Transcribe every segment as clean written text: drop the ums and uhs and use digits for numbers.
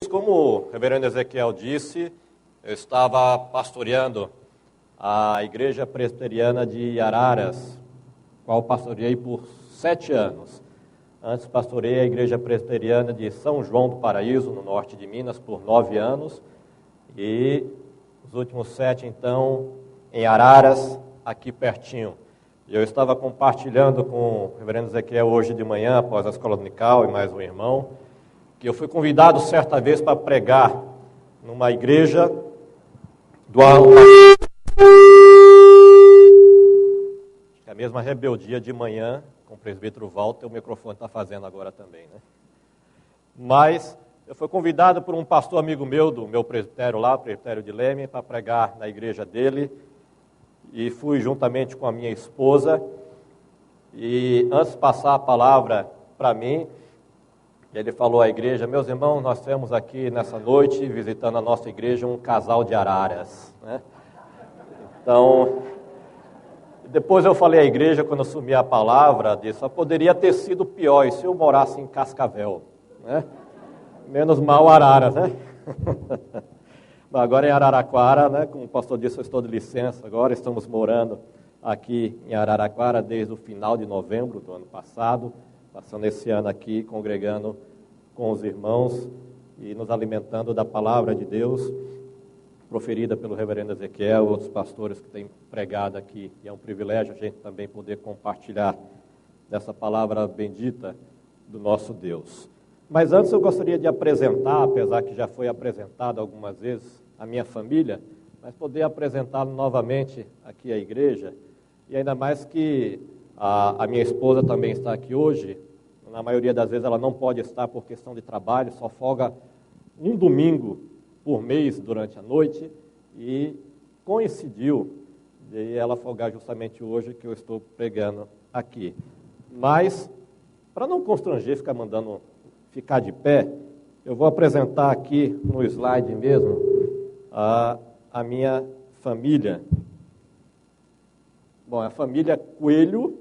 Como o reverendo Ezequiel disse, eu estava pastoreando a Igreja Presbiteriana de Araras, qual pastoreei por 7 anos. Antes pastoreei a Igreja Presbiteriana de São João do Paraíso, no norte de Minas, por 9 anos. E os últimos 7, então, em Araras, aqui pertinho. Eu estava compartilhando com o reverendo Ezequiel hoje de manhã, após a escola dominical e mais um irmão, que eu fui convidado certa vez para pregar numa igreja do a mesma rebeldia de manhã, com o presbítero Walter, o microfone está fazendo agora também, né? Mas eu fui convidado por um pastor amigo meu, do meu presbitério lá, presbitério de Leme, para pregar na igreja dele, e fui juntamente com a minha esposa, e antes de passar a palavra para mim, ele falou à igreja: meus irmãos, nós temos aqui nessa noite, visitando a nossa igreja, um casal de araras, né? Então, depois eu falei à igreja, quando assumi a palavra, disse: só poderia ter sido pior, e se eu morasse em Cascavel, né? Menos mal Araras, né? Mas agora em Araraquara, né? Como o pastor disse, eu estou de licença agora, estamos morando aqui em Araraquara desde o final de novembro do ano passado, passando esse ano aqui, congregando com os irmãos e nos alimentando da palavra de Deus, proferida pelo reverendo Ezequiel e outros pastores que têm pregado aqui. E é um privilégio a gente também poder compartilhar dessa palavra bendita do nosso Deus. Mas antes eu gostaria de apresentar, apesar que já foi apresentado algumas vezes, a minha família, mas poder apresentá-lo novamente aqui à igreja, e ainda mais que a minha esposa também está aqui hoje. Na maioria das vezes ela não pode estar por questão de trabalho, só folga um domingo por mês durante a noite, e coincidiu de ela folgar justamente hoje que eu estou pregando aqui. Mas, para não constranger, ficar de pé, eu vou apresentar aqui no slide mesmo a minha família. Bom, a família Coelho,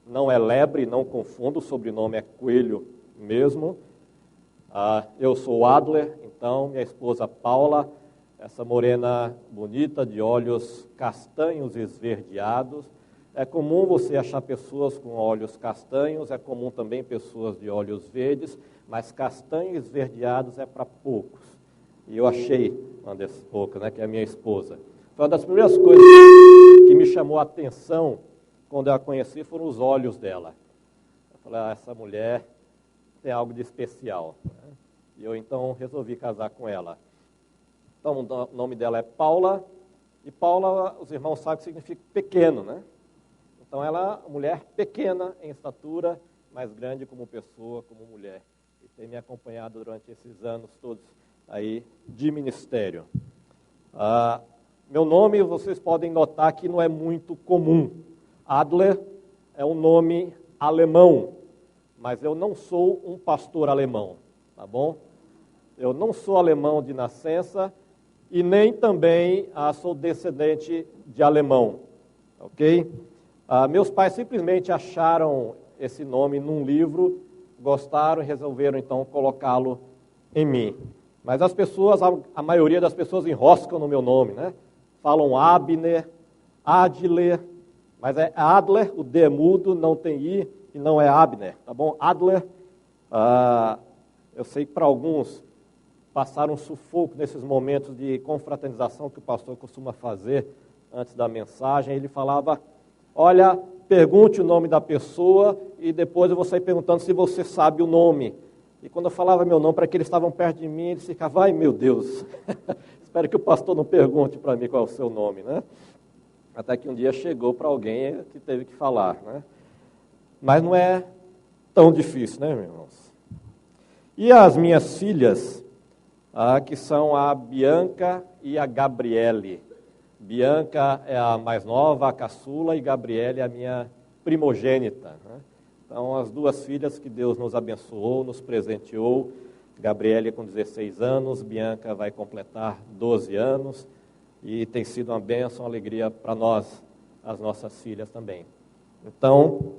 não é Lebre, não confunda, o sobrenome é Coelho mesmo. Eu sou Adler, então, minha esposa Paula, essa morena bonita, de olhos castanhos esverdeados. É comum você achar pessoas com olhos castanhos, é comum também pessoas de olhos verdes, mas castanhos esverdeados é para poucos. E eu achei uma dessas poucas, né, que é a minha esposa. Foi uma das primeiras coisas que me chamou a atenção quando eu a conheci, foram os olhos dela. Eu falei: essa mulher tem algo de especial, né? E eu então resolvi casar com ela. Então o nome dela é Paula, e Paula, os irmãos sabem que significa pequeno, né? Então ela é uma mulher pequena em estatura, mas grande como pessoa, como mulher. E tem me acompanhado durante esses anos todos aí de ministério. Meu nome, vocês podem notar que não é muito comum. Adler é um nome alemão, mas eu não sou um pastor alemão, tá bom? Eu não sou alemão de nascença e nem também sou descendente de alemão, ok? Meus pais simplesmente acharam esse nome num livro, gostaram e resolveram então colocá-lo em mim. Mas as pessoas, a maioria das pessoas enroscam no meu nome, né? Falam Abner, Adler, mas é Adler, o D é mudo, não tem I e não é Abner, tá bom? Adler, eu sei que para alguns passaram um sufoco nesses momentos de confraternização que o pastor costuma fazer antes da mensagem. Ele falava: olha, pergunte o nome da pessoa e depois eu vou sair perguntando se você sabe o nome. E quando eu falava meu nome para que eles estavam perto de mim, eles ficavam: ai meu Deus, espero que o pastor não pergunte para mim qual é o seu nome, né? Até que um dia chegou para alguém que teve que falar, né? Mas não é tão difícil, né, meus irmãos? E as minhas filhas, que são a Bianca e a Gabriele. Bianca é a mais nova, a caçula, e Gabriele é a minha primogênita, né? Então, as duas filhas que Deus nos abençoou, nos presenteou. Gabriele com 16 anos, Bianca vai completar 12 anos. E tem sido uma bênção, uma alegria para nós, as nossas filhas também. Então,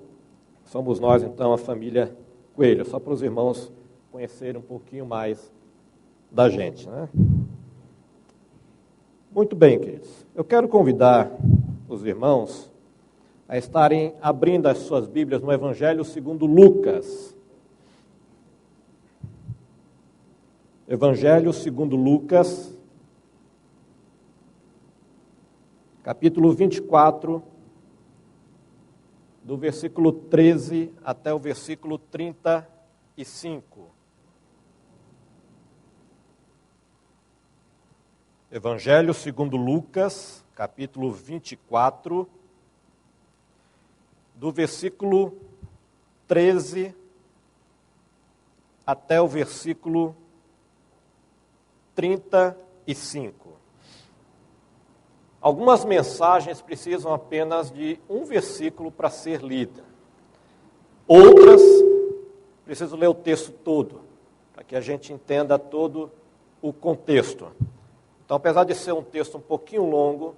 somos nós, então, a família Coelho. Só para os irmãos conhecerem um pouquinho mais da gente, né? Muito bem, queridos. Eu quero convidar os irmãos a estarem abrindo as suas Bíblias no Evangelho segundo Lucas. Evangelho segundo Lucas, capítulo 24, do versículo 13 até o versículo 35. Evangelho segundo Lucas, capítulo 24, do versículo 13 até o versículo 35. Algumas mensagens precisam apenas de um versículo para ser lida. Outras, preciso ler o texto todo, para que a gente entenda todo o contexto. Então, apesar de ser um texto um pouquinho longo,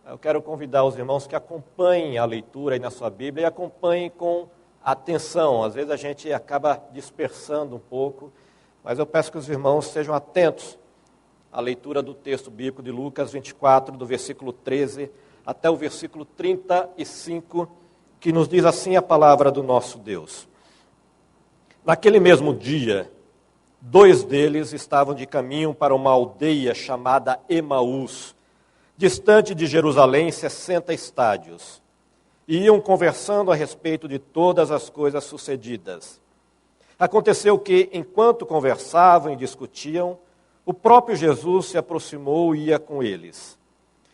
eu quero convidar os irmãos que acompanhem a leitura aí na sua Bíblia e acompanhem com atenção. Às vezes a gente acaba dispersando um pouco, mas eu peço que os irmãos sejam atentos à leitura do texto bíblico de Lucas 24, do versículo 13 até o versículo 35, que nos diz assim a palavra do nosso Deus. Naquele mesmo dia, 2 deles estavam de caminho para uma aldeia chamada Emaús, distante de Jerusalém 60 estádios, e iam conversando a respeito de todas as coisas sucedidas. Aconteceu que, enquanto conversavam e discutiam, o próprio Jesus se aproximou e ia com eles.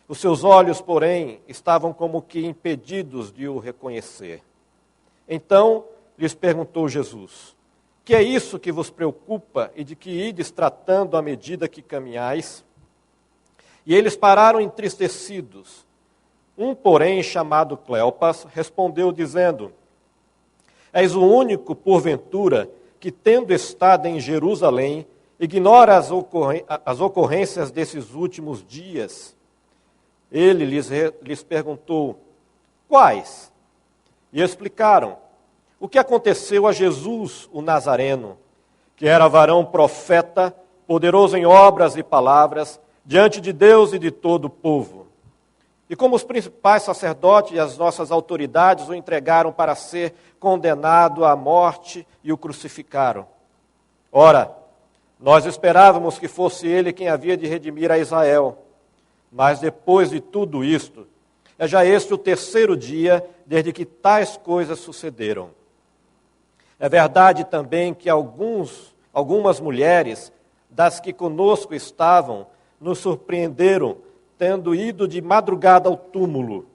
Os seus olhos, porém, estavam como que impedidos de o reconhecer. Então lhes perguntou Jesus: que é isso que vos preocupa e de que ides tratando à medida que caminhais? E eles pararam entristecidos. Um, porém, chamado Cleopas, respondeu dizendo: és o único, porventura, que, tendo estado em Jerusalém, ignora as ocorrências desses últimos dias? Ele lhes perguntou: quais? E explicaram o que aconteceu a Jesus, o Nazareno, que era varão profeta, poderoso em obras e palavras, diante de Deus e de todo o povo. E como os principais sacerdotes e as nossas autoridades o entregaram para ser condenado à morte e o crucificaram. Ora, nós esperávamos que fosse ele quem havia de redimir a Israel. Mas depois de tudo isto, é já este o 3º dia desde que tais coisas sucederam. É verdade também que algumas mulheres das que conosco estavam nos surpreenderam, tendo ido de madrugada ao túmulo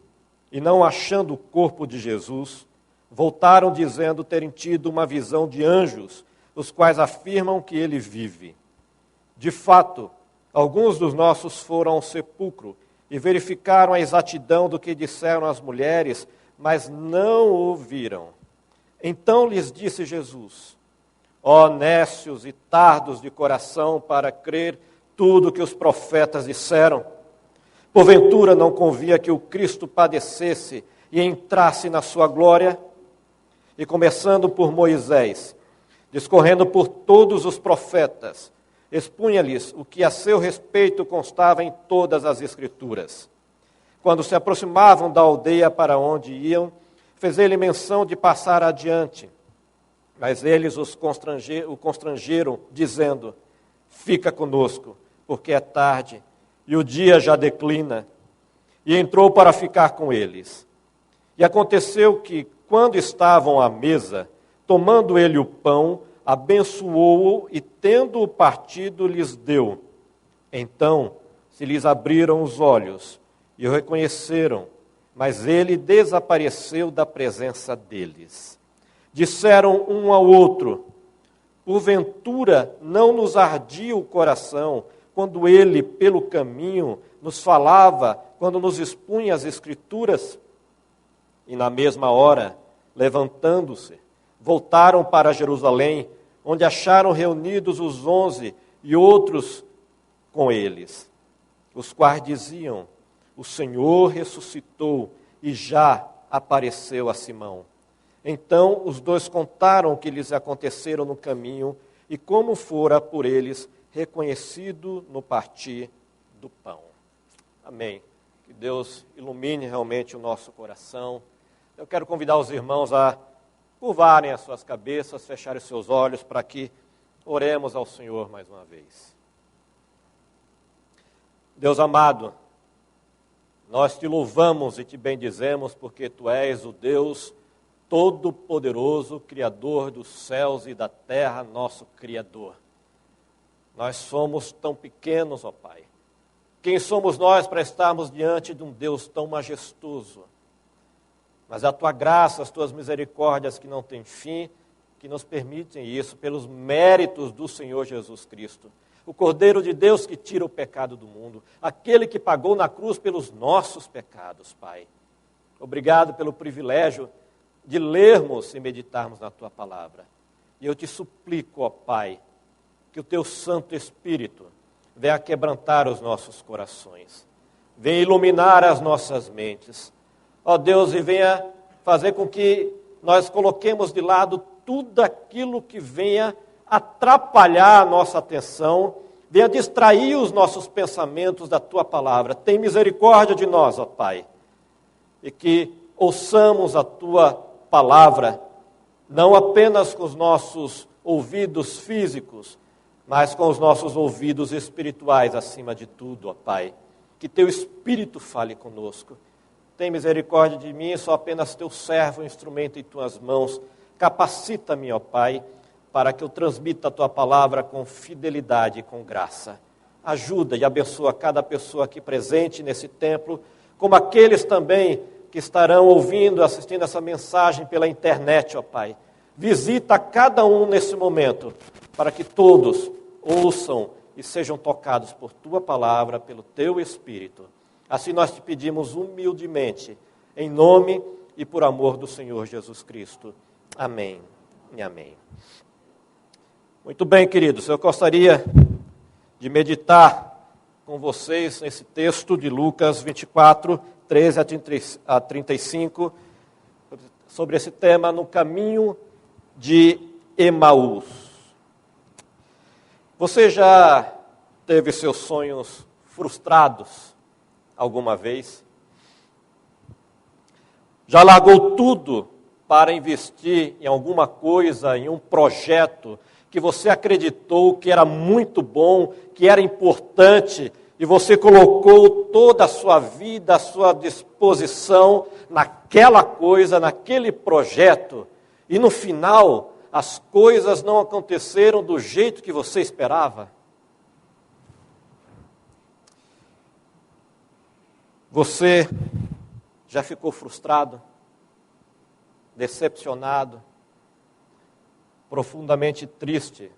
e não achando o corpo de Jesus, voltaram dizendo terem tido uma visão de anjos, os quais afirmam que ele vive. De fato, alguns dos nossos foram ao sepulcro e verificaram a exatidão do que disseram as mulheres, mas não o viram. Então lhes disse Jesus: ó nécios e tardos de coração para crer tudo que os profetas disseram. Porventura não convia que o Cristo padecesse e entrasse na sua glória? E começando por Moisés, discorrendo por todos os profetas, expunha-lhes o que a seu respeito constava em todas as Escrituras. Quando se aproximavam da aldeia para onde iam, fez ele menção de passar adiante. Mas eles o constrangeram, dizendo: fica conosco, porque é tarde, e o dia já declina. E entrou para ficar com eles. E aconteceu que, quando estavam à mesa, tomando ele o pão, abençoou-o e, tendo-o partido, lhes deu. Então se lhes abriram os olhos e o reconheceram, mas ele desapareceu da presença deles. Disseram um ao outro: porventura não nos ardia o coração quando ele, pelo caminho, nos falava, quando nos expunha as Escrituras? E na mesma hora, levantando-se, voltaram para Jerusalém, onde acharam reunidos os 11 e outros com eles, os quais diziam: o Senhor ressuscitou e já apareceu a Simão. Então os dois contaram o que lhes aconteceram no caminho e como fora por eles reconhecido no partir do pão. Amém. Que Deus ilumine realmente o nosso coração. Eu quero convidar os irmãos a curvarem as suas cabeças, fecharem os seus olhos para que oremos ao Senhor mais uma vez. Deus amado, nós te louvamos e te bendizemos porque tu és o Deus Todo-Poderoso, Criador dos céus e da terra, nosso Criador. Nós somos tão pequenos, ó Pai. Quem somos nós para estarmos diante de um Deus tão majestoso? Mas a tua graça, as tuas misericórdias que não têm fim, que nos permitem isso pelos méritos do Senhor Jesus Cristo. O Cordeiro de Deus que tira o pecado do mundo, aquele que pagou na cruz pelos nossos pecados, Pai. Obrigado pelo privilégio de lermos e meditarmos na tua palavra. E eu te suplico, ó Pai, que o teu Santo Espírito venha quebrantar os nossos corações, venha iluminar as nossas mentes, ó Deus, e venha fazer com que nós coloquemos de lado tudo aquilo que venha atrapalhar a nossa atenção, venha distrair os nossos pensamentos da tua palavra. Tem misericórdia de nós, ó Pai, e que ouçamos a tua palavra, não apenas com os nossos ouvidos físicos, mas com os nossos ouvidos espirituais acima de tudo, ó Pai. Que teu Espírito fale conosco. Tem misericórdia de mim, sou apenas teu servo, instrumento em tuas mãos. Capacita-me, ó Pai, para que eu transmita a tua palavra com fidelidade e com graça. Ajuda e abençoa cada pessoa aqui presente nesse templo, como aqueles também que estarão ouvindo, assistindo essa mensagem pela internet, ó Pai. Visita cada um nesse momento, para que todos ouçam e sejam tocados por tua palavra, pelo teu Espírito. Assim nós te pedimos humildemente, em nome e por amor do Senhor Jesus Cristo. Amém e amém. Muito bem, queridos, eu gostaria de meditar com vocês nesse texto de Lucas 24, 13 a 35, sobre esse tema, no caminho de Emaús. Você já teve seus sonhos frustrados alguma vez? Já largou tudo para investir em alguma coisa, em um projeto que você acreditou que era muito bom, que era importante, e você colocou toda a sua vida, a sua disposição naquela coisa, naquele projeto, e no final as coisas não aconteceram do jeito que você esperava? Você já ficou frustrado, decepcionado, profundamente triste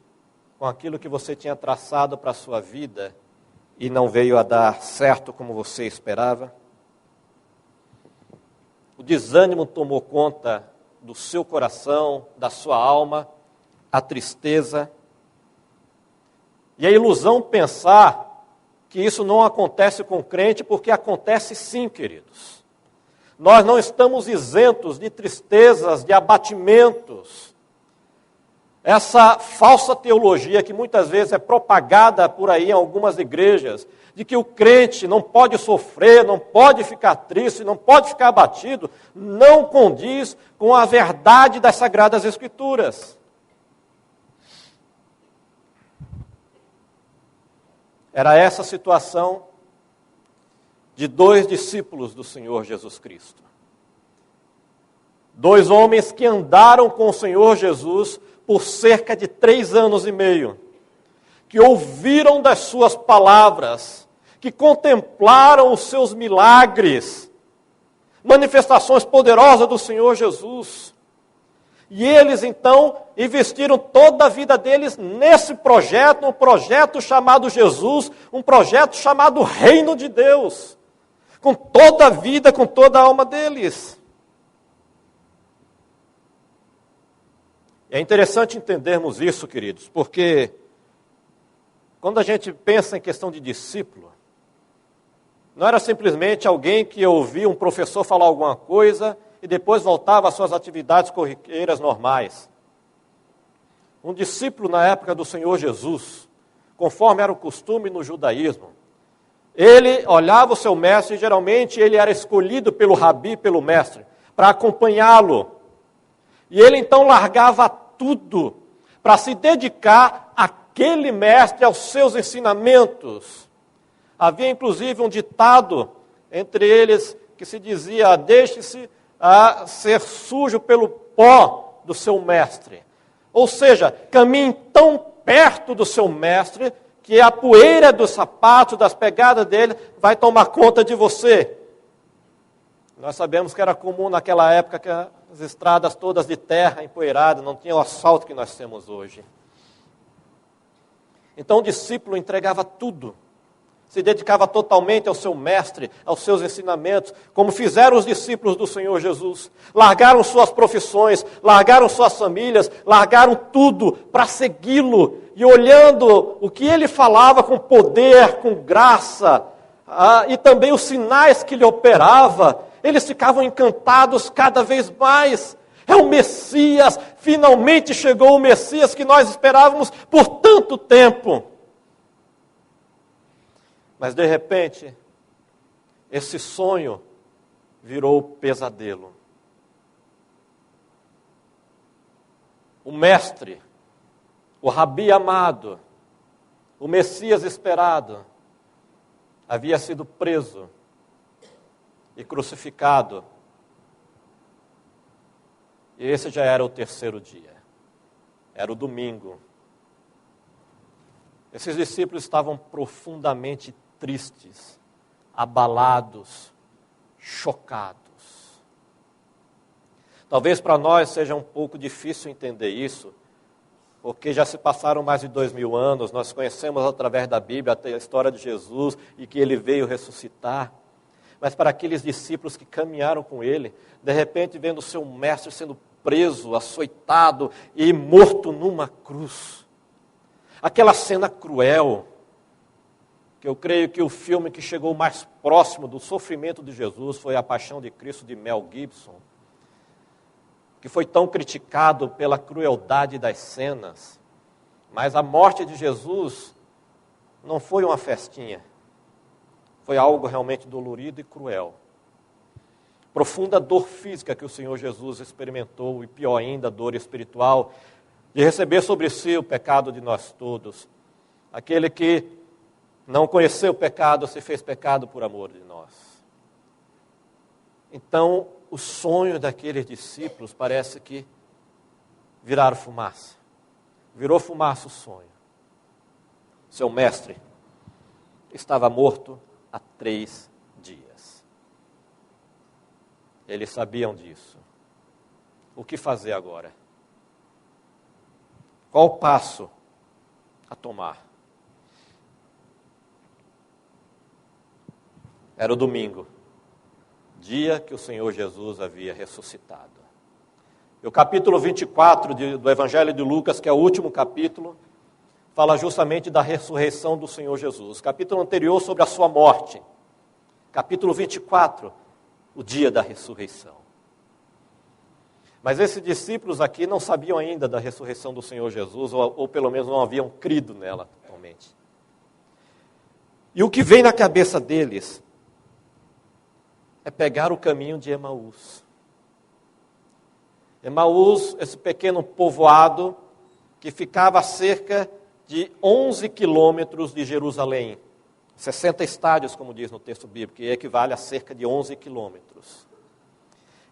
com aquilo que você tinha traçado para a sua vida e não veio a dar certo como você esperava? O desânimo tomou conta do seu coração, da sua alma, a tristeza. E a ilusão pensar que isso não acontece com o crente, porque acontece sim, queridos. Nós não estamos isentos de tristezas, de abatimentos. Essa falsa teologia que muitas vezes é propagada por aí em algumas igrejas, de que o crente não pode sofrer, não pode ficar triste, não pode ficar abatido, não condiz com a verdade das Sagradas Escrituras. Era essa a situação de dois discípulos do Senhor Jesus Cristo. Dois homens que andaram com o Senhor Jesus por cerca de 3 anos e meio, que ouviram das suas palavras, que contemplaram os seus milagres, manifestações poderosas do Senhor Jesus. E eles, então, investiram toda a vida deles nesse projeto, um projeto chamado Jesus, um projeto chamado Reino de Deus, com toda a vida, com toda a alma deles. É interessante entendermos isso, queridos, porque quando a gente pensa em questão de discípulo, não era simplesmente alguém que ouvia um professor falar alguma coisa e depois voltava às suas atividades corriqueiras normais. Um discípulo na época do Senhor Jesus, conforme era o costume no judaísmo. Ele olhava o seu mestre e geralmente ele era escolhido pelo rabi, pelo mestre, para acompanhá-lo. E ele então largava tudo para se dedicar àquele mestre, aos seus ensinamentos. Havia inclusive um ditado entre eles que se dizia: deixe-se a ser sujo pelo pó do seu mestre. Ou seja, caminhe tão perto do seu mestre que a poeira dos sapatos, das pegadas dele, vai tomar conta de você. Nós sabemos que era comum naquela época que as estradas todas de terra empoeiradas, não tinha o asfalto que nós temos hoje. Então o discípulo entregava tudo, se dedicava totalmente ao seu mestre, aos seus ensinamentos, como fizeram os discípulos do Senhor Jesus. Largaram suas profissões, largaram suas famílias, largaram tudo para segui-lo. E olhando o que ele falava com poder, com graça, e também os sinais que ele operava, eles ficavam encantados cada vez mais. É o Messias, finalmente chegou o Messias que nós esperávamos por tanto tempo. Mas de repente, esse sonho virou pesadelo. O mestre, o rabi amado, o Messias esperado, havia sido preso e crucificado. E esse já era o terceiro dia. Era o domingo. Esses discípulos estavam profundamente tristes, abalados, chocados. Talvez para nós seja um pouco difícil entender isso, porque já se passaram mais de 2000 anos, nós conhecemos através da Bíblia a história de Jesus e que ele veio ressuscitar. Mas para aqueles discípulos que caminharam com ele, de repente vendo o seu mestre sendo preso, açoitado e morto numa cruz. Aquela cena cruel, que eu creio que o filme que chegou mais próximo do sofrimento de Jesus foi A Paixão de Cristo, de Mel Gibson, que foi tão criticado pela crueldade das cenas. Mas a morte de Jesus não foi uma festinha, foi algo realmente dolorido e cruel. Profunda dor física que o Senhor Jesus experimentou, e pior ainda, dor espiritual, de receber sobre si o pecado de nós todos. Aquele que não conheceu o pecado, se fez pecado por amor de nós. Então, o sonho daqueles discípulos parece que viraram fumaça. Virou fumaça o sonho. Seu mestre estava morto há 3 dias. Eles sabiam disso. O que fazer agora? Qual o passo a tomar? Era o domingo, dia que o Senhor Jesus havia ressuscitado. E o capítulo 24 do Evangelho de Lucas, que é o último capítulo, fala justamente da ressurreição do Senhor Jesus. Capítulo anterior sobre a sua morte. Capítulo 24, o dia da ressurreição. Mas esses discípulos aqui não sabiam ainda da ressurreição do Senhor Jesus, ou pelo menos não haviam crido nela totalmente. E o que vem na cabeça deles é pegar o caminho de Emaús. Emaús, esse pequeno povoado que ficava a cerca de 11 quilômetros de Jerusalém. 60 estádios, como diz no texto bíblico, que equivale a cerca de 11 quilômetros.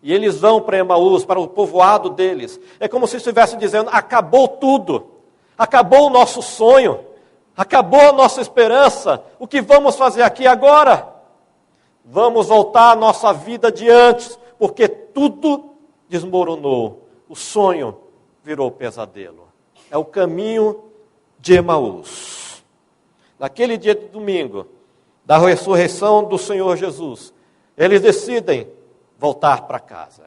E eles vão para Emaús, para o povoado deles. É como se estivesse dizendo: acabou tudo, acabou o nosso sonho, acabou a nossa esperança. O que vamos fazer aqui agora? Vamos voltar à nossa vida de antes, porque tudo desmoronou. O sonho virou pesadelo. É o caminho de Emaús. Naquele dia de domingo, da ressurreição do Senhor Jesus, eles decidem voltar para casa.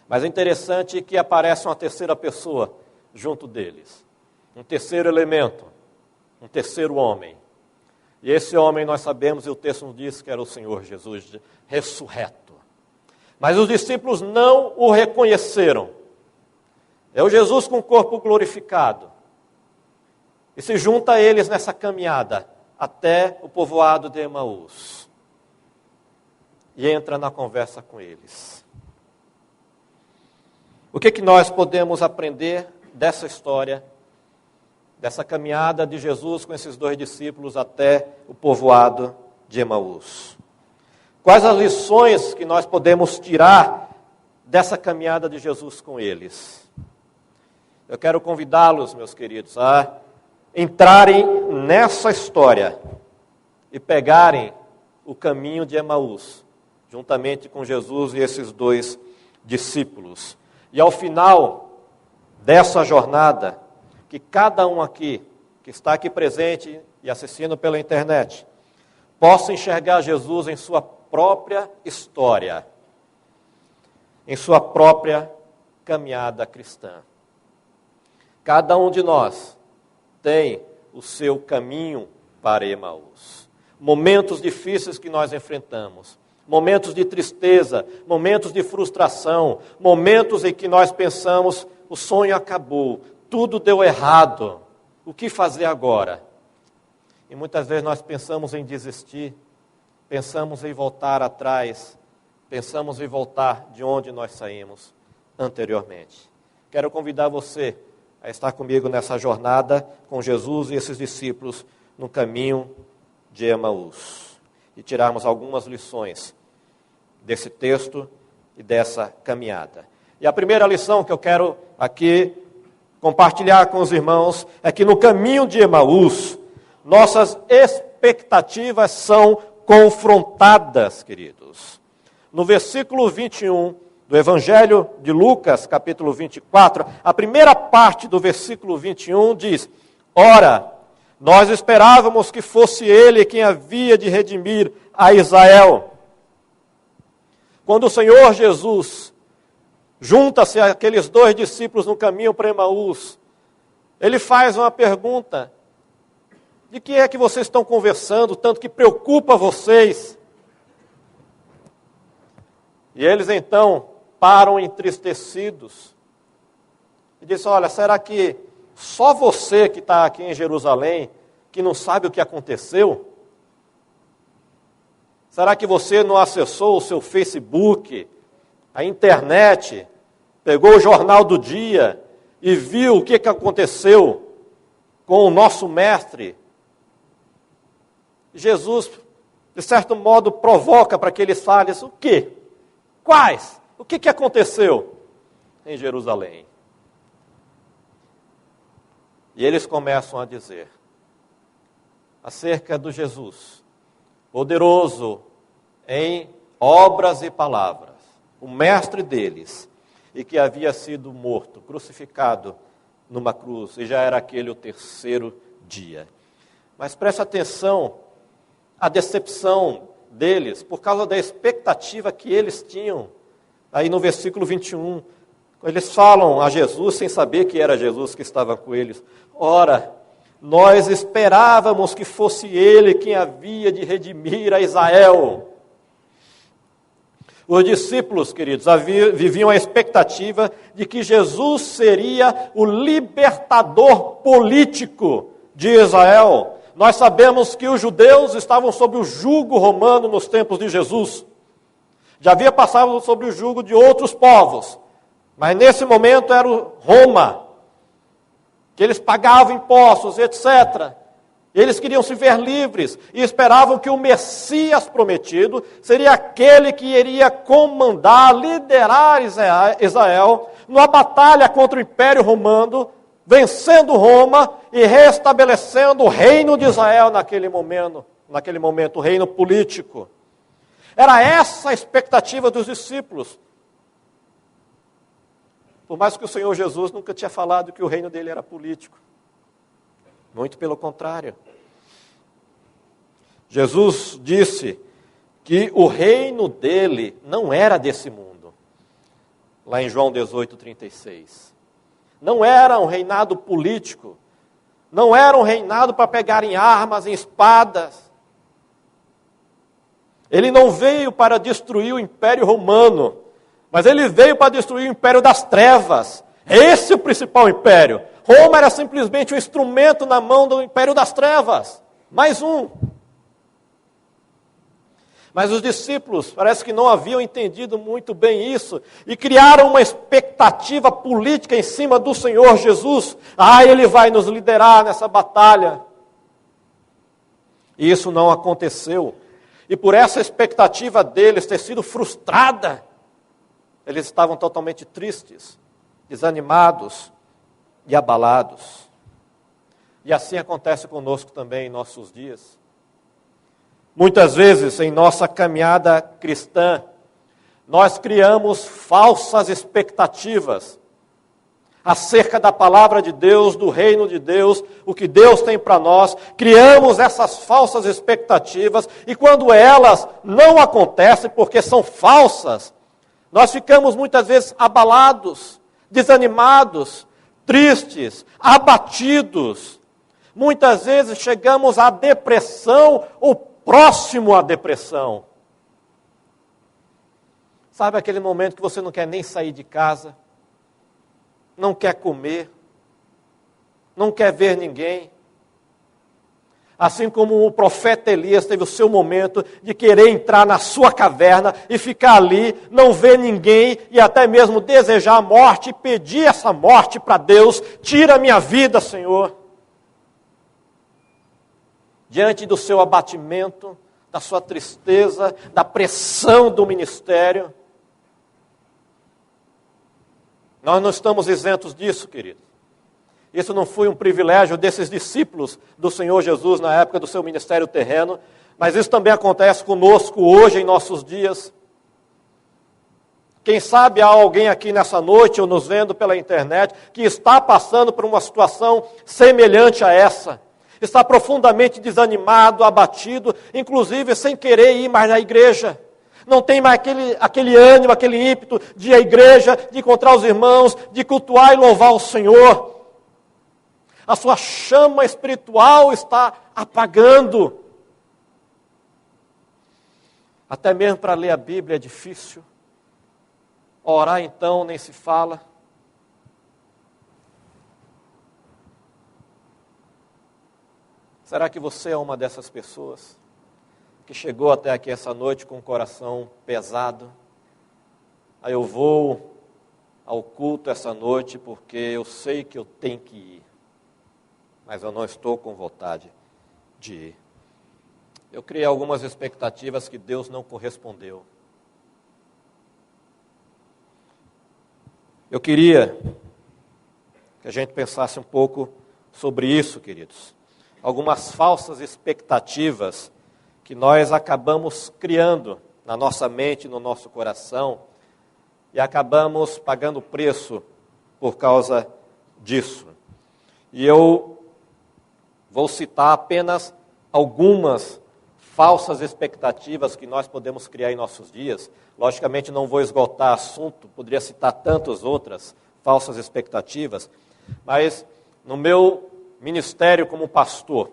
Mas é interessante que aparece uma terceira pessoa junto deles. Um terceiro elemento, um terceiro homem. E esse homem nós sabemos, e o texto nos diz que era o Senhor Jesus ressurreto. Mas os discípulos não o reconheceram. É o Jesus com o corpo glorificado. e se junta a eles nessa caminhada até o povoado de Emaús. E entra na conversa com eles. O que nós podemos aprender dessa história, dessa caminhada de Jesus com esses 2 discípulos até o povoado de Emaús? Quais as lições que nós podemos tirar dessa caminhada de Jesus com eles? Eu quero convidá-los, meus queridos, a entrarem nessa história e pegarem o caminho de Emaús, juntamente com Jesus e esses 2 discípulos. E ao final dessa jornada, que cada um aqui, que está aqui presente e assistindo pela internet, possa enxergar Jesus em sua própria história, em sua própria caminhada cristã. Cada um de nós tem o seu caminho para Emaús. Momentos difíceis que nós enfrentamos, momentos de tristeza, momentos de frustração, momentos em que nós pensamos, o sonho acabou, tudo deu errado, o que fazer agora? E muitas vezes nós pensamos em desistir, pensamos em voltar atrás, pensamos em voltar de onde nós saímos anteriormente. Quero convidar você a estar comigo nessa jornada com Jesus e esses discípulos no caminho de Emaús e tirarmos algumas lições desse texto e dessa caminhada. E a primeira lição que eu quero aqui compartilhar com os irmãos é que no caminho de Emaús, nossas expectativas são confrontadas, queridos. No versículo 21 do Evangelho de Lucas, capítulo 24, a primeira parte do versículo 21 diz: Ora, nós esperávamos que fosse ele quem havia de redimir a Israel. Quando o Senhor Jesus junta-se àqueles 2 discípulos no caminho para Emaús, ele faz uma pergunta: de que é que vocês estão conversando, tanto que preocupa vocês? E eles então param entristecidos e dizem: olha, será que só você que está aqui em Jerusalém, que não sabe o que aconteceu? Será que você não acessou o seu Facebook, a internet, pegou o jornal do dia e viu o que aconteceu com o nosso mestre? Jesus, de certo modo, provoca para que eles falem: o quê? Quais? O que aconteceu em Jerusalém? E eles começam a dizer acerca do Jesus, poderoso em obras e palavras, o mestre deles, e que havia sido morto, crucificado numa cruz, e já era aquele o 3º dia. Mas preste atenção à decepção deles, por causa da expectativa que eles tinham. Aí no versículo 21, eles falam a Jesus sem saber que era Jesus que estava com eles: ora, nós esperávamos que fosse ele quem havia de redimir a Israel. Os discípulos, queridos, viviam a expectativa de que Jesus seria o libertador político de Israel. Nós sabemos que os judeus estavam sob o jugo romano nos tempos de Jesus. Já havia passado sobre o jugo de outros povos, mas nesse momento era Roma, que eles pagavam impostos, etc. Eles queriam se ver livres e esperavam que o Messias prometido seria aquele que iria comandar, liderar Israel numa batalha contra o Império Romano, vencendo Roma e restabelecendo o reino de Israel naquele momento, o reino político. Era essa a expectativa dos discípulos. Por mais que o Senhor Jesus nunca tinha falado que o reino dele era político. Muito pelo contrário. Jesus disse que o reino dele não era desse mundo. Lá em João 18:36. Não era um reinado político. Não era um reinado para pegar em armas, em espadas. Ele não veio para destruir o Império Romano, mas ele veio para destruir o Império das Trevas. Esse é o principal império. Roma era simplesmente um instrumento na mão do Império das Trevas. Mais um. Mas os discípulos parece que não haviam entendido muito bem isso e criaram uma expectativa política em cima do Senhor Jesus. Ele vai nos liderar nessa batalha. E isso não aconteceu. E por essa expectativa deles ter sido frustrada, eles estavam totalmente tristes, desanimados e abalados. E assim acontece conosco também em nossos dias. Muitas vezes, em nossa caminhada cristã, nós criamos falsas expectativas acerca da palavra de Deus, do reino de Deus, o que Deus tem para nós. Criamos essas falsas expectativas e quando elas não acontecem, porque são falsas, nós ficamos muitas vezes abalados, desanimados, tristes, abatidos. Muitas vezes chegamos à depressão ou próximo à depressão. Sabe aquele momento que você não quer nem sair de casa, não quer comer, não quer ver ninguém? Assim como o profeta Elias teve o seu momento de querer entrar na sua caverna e ficar ali, não ver ninguém e até mesmo desejar a morte e pedir essa morte para Deus. Tira a minha vida, Senhor. Diante do seu abatimento, da sua tristeza, da pressão do ministério. Nós não estamos isentos disso, querido. Isso não foi um privilégio desses discípulos do Senhor Jesus na época do seu ministério terreno, mas isso também acontece conosco hoje, em nossos dias. Quem sabe há alguém aqui nessa noite, ou nos vendo pela internet, que está passando por uma situação semelhante a essa. Está profundamente desanimado, abatido, inclusive sem querer ir mais na igreja. Não tem mais aquele ânimo, aquele ímpeto de ir à igreja, de encontrar os irmãos, de cultuar e louvar o Senhor. A sua chama espiritual está apagando. Até mesmo para ler a Bíblia é difícil. Orar então nem se fala. Será que você é uma dessas pessoas que chegou até aqui essa noite com o coração pesado? Aí eu vou ao culto essa noite porque eu sei que eu tenho que ir, mas eu não estou com vontade de ir. Eu criei algumas expectativas que Deus não correspondeu. Eu queria que a gente pensasse um pouco sobre isso, queridos. Algumas falsas expectativas que nós acabamos criando na nossa mente, no nosso coração, e acabamos pagando preço por causa disso. E eu vou citar apenas algumas falsas expectativas que nós podemos criar em nossos dias. Logicamente não vou esgotar assunto, poderia citar tantas outras falsas expectativas, mas no meu ministério como pastor,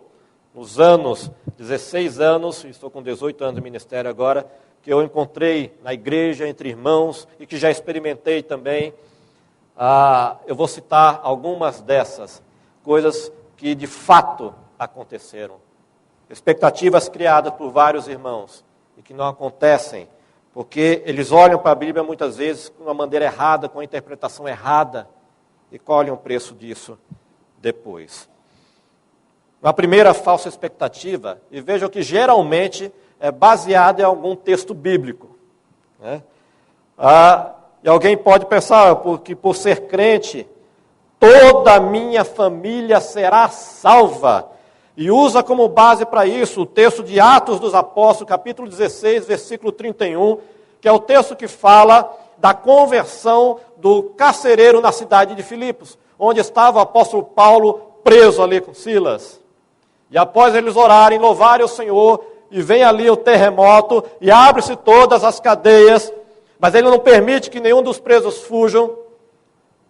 nos anos, 16 anos, estou com 18 anos de ministério agora, que eu encontrei na igreja, entre irmãos, e que já experimentei também, eu vou citar algumas dessas coisas que de fato aconteceram. Expectativas criadas por vários irmãos e que não acontecem, porque eles olham para a Bíblia muitas vezes de uma maneira errada, com a interpretação errada, e colhem o preço disso depois. Uma primeira falsa expectativa, e vejam que geralmente é baseada em algum texto bíblico, né? E alguém pode pensar, porque por ser crente, toda a minha família será salva. E usa como base para isso o texto de Atos dos Apóstolos, capítulo 16, versículo 31, que é o texto que fala da conversão do carcereiro na cidade de Filipos, onde estava o apóstolo Paulo preso ali com Silas. E após eles orarem, louvarem o Senhor, e vem ali o terremoto, e abre-se todas as cadeias, mas ele não permite que nenhum dos presos fujam.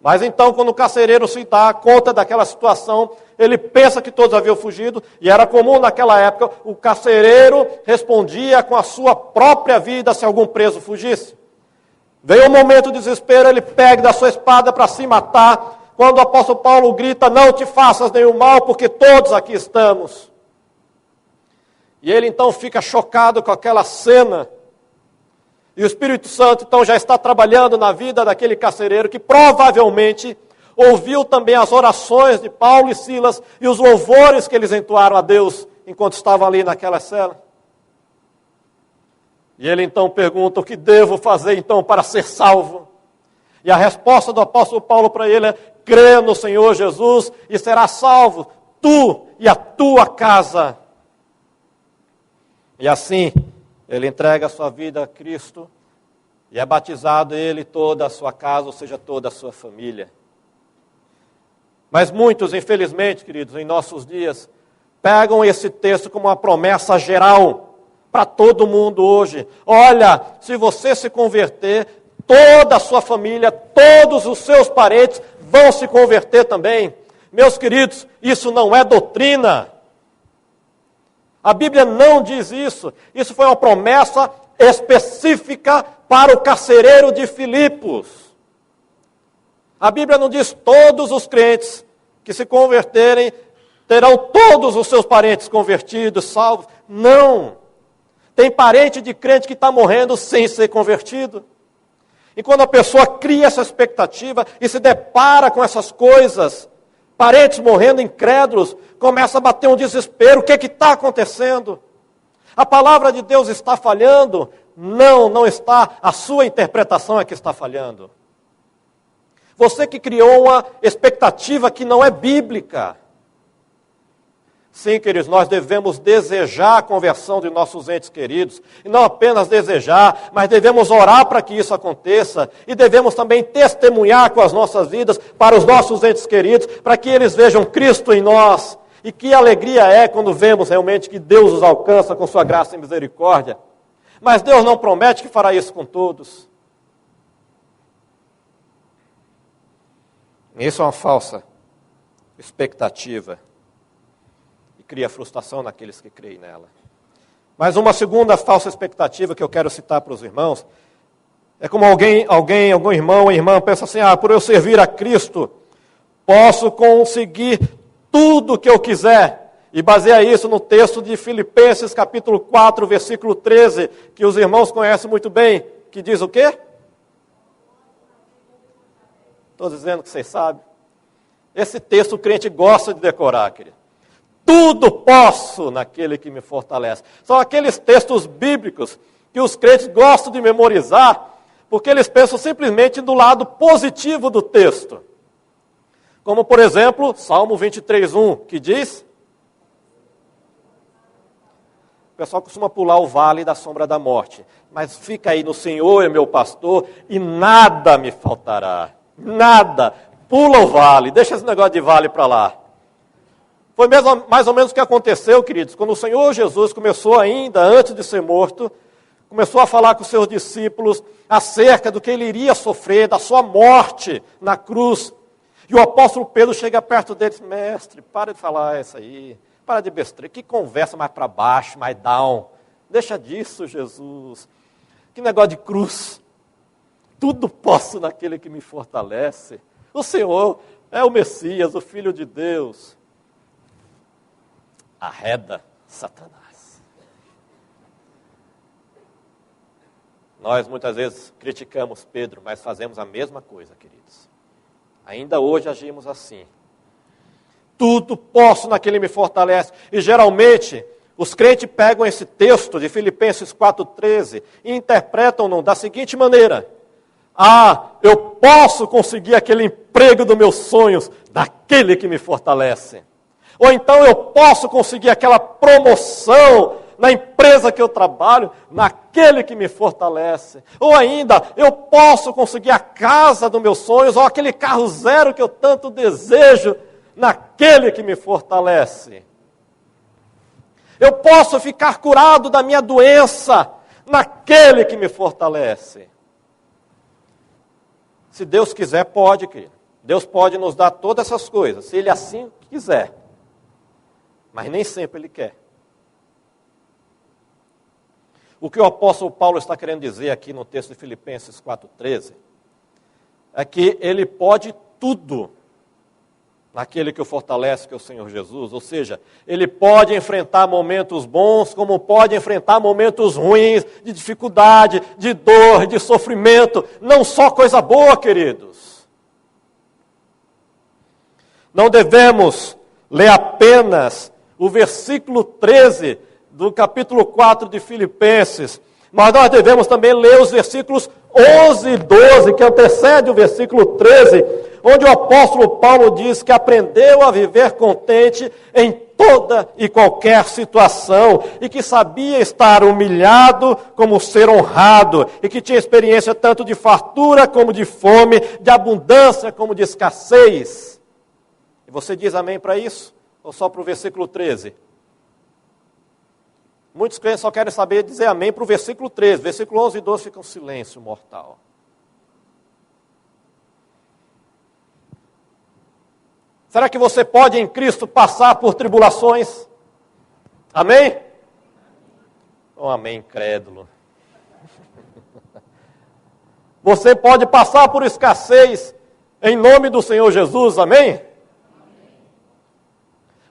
Mas então, quando o carcereiro se dá conta daquela situação, ele pensa que todos haviam fugido, e era comum naquela época, o carcereiro respondia com a sua própria vida se algum preso fugisse. Veio um momento de desespero, ele pega da sua espada para se matar, quando o apóstolo Paulo grita, não te faças nenhum mal, porque todos aqui estamos. E ele então fica chocado com aquela cena. E o Espírito Santo então já está trabalhando na vida daquele carcereiro que provavelmente ouviu também as orações de Paulo e Silas e os louvores que eles entoaram a Deus enquanto estavam ali naquela cela. E ele então pergunta, o que devo fazer então para ser salvo? E a resposta do apóstolo Paulo para ele é, crê no Senhor Jesus e serás salvo, tu e a tua casa. E assim, ele entrega a sua vida a Cristo e é batizado ele e toda a sua casa, ou seja, toda a sua família. Mas muitos, infelizmente, queridos, em nossos dias, pegam esse texto como uma promessa geral para todo mundo hoje. Olha, se você se converter, toda a sua família, todos os seus parentes vão se converter também. Meus queridos, isso não é doutrina. A Bíblia não diz isso. Isso foi uma promessa específica para o carcereiro de Filipos. A Bíblia não diz todos os crentes que se converterem terão todos os seus parentes convertidos, salvos. Não. Tem parente de crente que está morrendo sem ser convertido. E quando a pessoa cria essa expectativa e se depara com essas coisas, parentes morrendo incrédulos, começa a bater um desespero. O que está acontecendo? A palavra de Deus está falhando? Não, não está. A sua interpretação é que está falhando. Você que criou uma expectativa que não é bíblica. Sim, queridos, nós devemos desejar a conversão de nossos entes queridos. E não apenas desejar, mas devemos orar para que isso aconteça. E devemos também testemunhar com as nossas vidas para os nossos entes queridos, para que eles vejam Cristo em nós. E que alegria é quando vemos realmente que Deus os alcança com sua graça e misericórdia. Mas Deus não promete que fará isso com todos. Isso é uma falsa expectativa. E cria frustração naqueles que creem nela. Mas uma segunda falsa expectativa que eu quero citar para os irmãos, é como algum irmão ou irmã pensa assim, por eu servir a Cristo, posso conseguir tudo o que eu quiser. E baseia isso no texto de Filipenses capítulo 4, versículo 13, que os irmãos conhecem muito bem, que diz o quê? Estou dizendo que vocês sabem. Esse texto o crente gosta de decorar, querido. Tudo posso naquele que me fortalece. São aqueles textos bíblicos que os crentes gostam de memorizar, porque eles pensam simplesmente do lado positivo do texto. Como, por exemplo, Salmo 23:1, que diz... O pessoal costuma pular o vale da sombra da morte. Mas fica aí, no Senhor é meu pastor, e nada me faltará. Nada. Pula o vale, deixa esse negócio de vale para lá. Foi mais ou menos o que aconteceu, queridos, quando o Senhor Jesus começou ainda, antes de ser morto, começou a falar com os seus discípulos acerca do que ele iria sofrer, da sua morte na cruz. E o apóstolo Pedro chega perto dele e diz, mestre, para de falar isso aí, para de besteira, que conversa mais para baixo, mais down. Deixa disso, Jesus. Que negócio de cruz. Tudo posso naquele que me fortalece. O Senhor é o Messias, o Filho de Deus. Arreda Satanás. Nós muitas vezes criticamos Pedro, mas fazemos a mesma coisa, queridos. Ainda hoje agimos assim. Tudo posso naquele que me fortalece. E geralmente, os crentes pegam esse texto de Filipenses 4,13 e interpretam-no da seguinte maneira. Eu posso conseguir aquele emprego dos meus sonhos daquele que me fortalece. Ou então eu posso conseguir aquela promoção na empresa que eu trabalho, naquele que me fortalece. Ou ainda, eu posso conseguir a casa dos meus sonhos, ou aquele carro zero que eu tanto desejo, naquele que me fortalece. Eu posso ficar curado da minha doença, naquele que me fortalece. Se Deus quiser, pode, querido. Deus pode nos dar todas essas coisas, se Ele assim quiser. Mas nem sempre Ele quer. O que o apóstolo Paulo está querendo dizer aqui no texto de Filipenses 4,13 é que Ele pode tudo naquele que o fortalece, que é o Senhor Jesus. Ou seja, ele pode enfrentar momentos bons, como pode enfrentar momentos ruins, de dificuldade, de dor, de sofrimento. Não só coisa boa, queridos. Não devemos ler apenas o versículo 13 do capítulo 4 de Filipenses, mas nós devemos também ler os versículos 11 e 12, que antecede o versículo 13, onde o apóstolo Paulo diz que aprendeu a viver contente em toda e qualquer situação, e que sabia estar humilhado como ser honrado, e que tinha experiência tanto de fartura como de fome, de abundância como de escassez. E você diz amém para isso? Ou só para o versículo 13? Muitos crentes só querem saber dizer amém para o versículo 13. Versículo 11 e 12 fica um silêncio mortal. Será que você pode em Cristo passar por tribulações? Amém? Um amém incrédulo. Você pode passar por escassez em nome do Senhor Jesus, amém?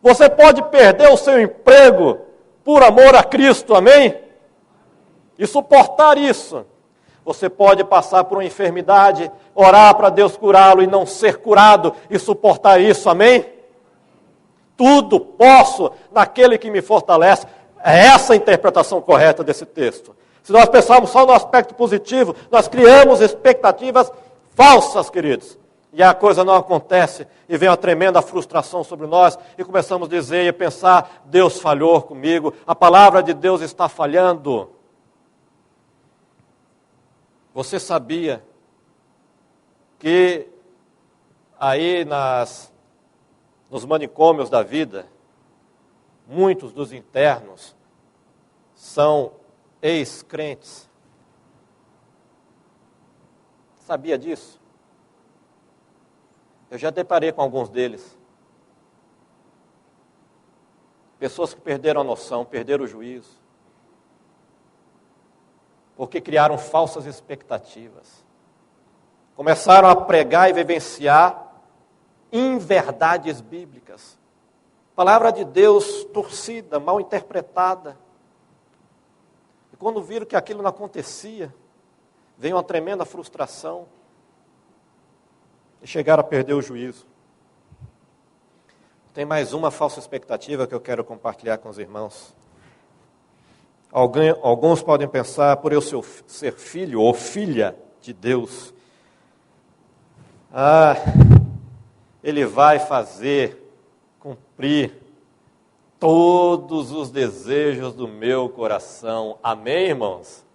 Você pode perder o seu emprego por amor a Cristo, amém? E suportar isso. Você pode passar por uma enfermidade, orar para Deus curá-lo e não ser curado e suportar isso, amém? Tudo posso naquele que me fortalece. É essa a interpretação correta desse texto. Se nós pensarmos só no aspecto positivo, nós criamos expectativas falsas, queridos. E a coisa não acontece, e vem uma tremenda frustração sobre nós, e começamos a dizer e a pensar, Deus falhou comigo, a palavra de Deus está falhando. Você sabia que aí nos manicômios da vida, muitos dos internos são ex-crentes? Sabia disso? Eu já deparei com alguns deles. Pessoas que perderam a noção, perderam o juízo. Porque criaram falsas expectativas. Começaram a pregar e vivenciar inverdades bíblicas. Palavra de Deus torcida, mal interpretada. E quando viram que aquilo não acontecia, veio uma tremenda frustração. E chegaram a perder o juízo. Tem mais uma falsa expectativa que eu quero compartilhar com os irmãos. Alguns podem pensar, por eu ser filho ou filha de Deus, ele vai cumprir todos os desejos do meu coração. Amém, irmãos?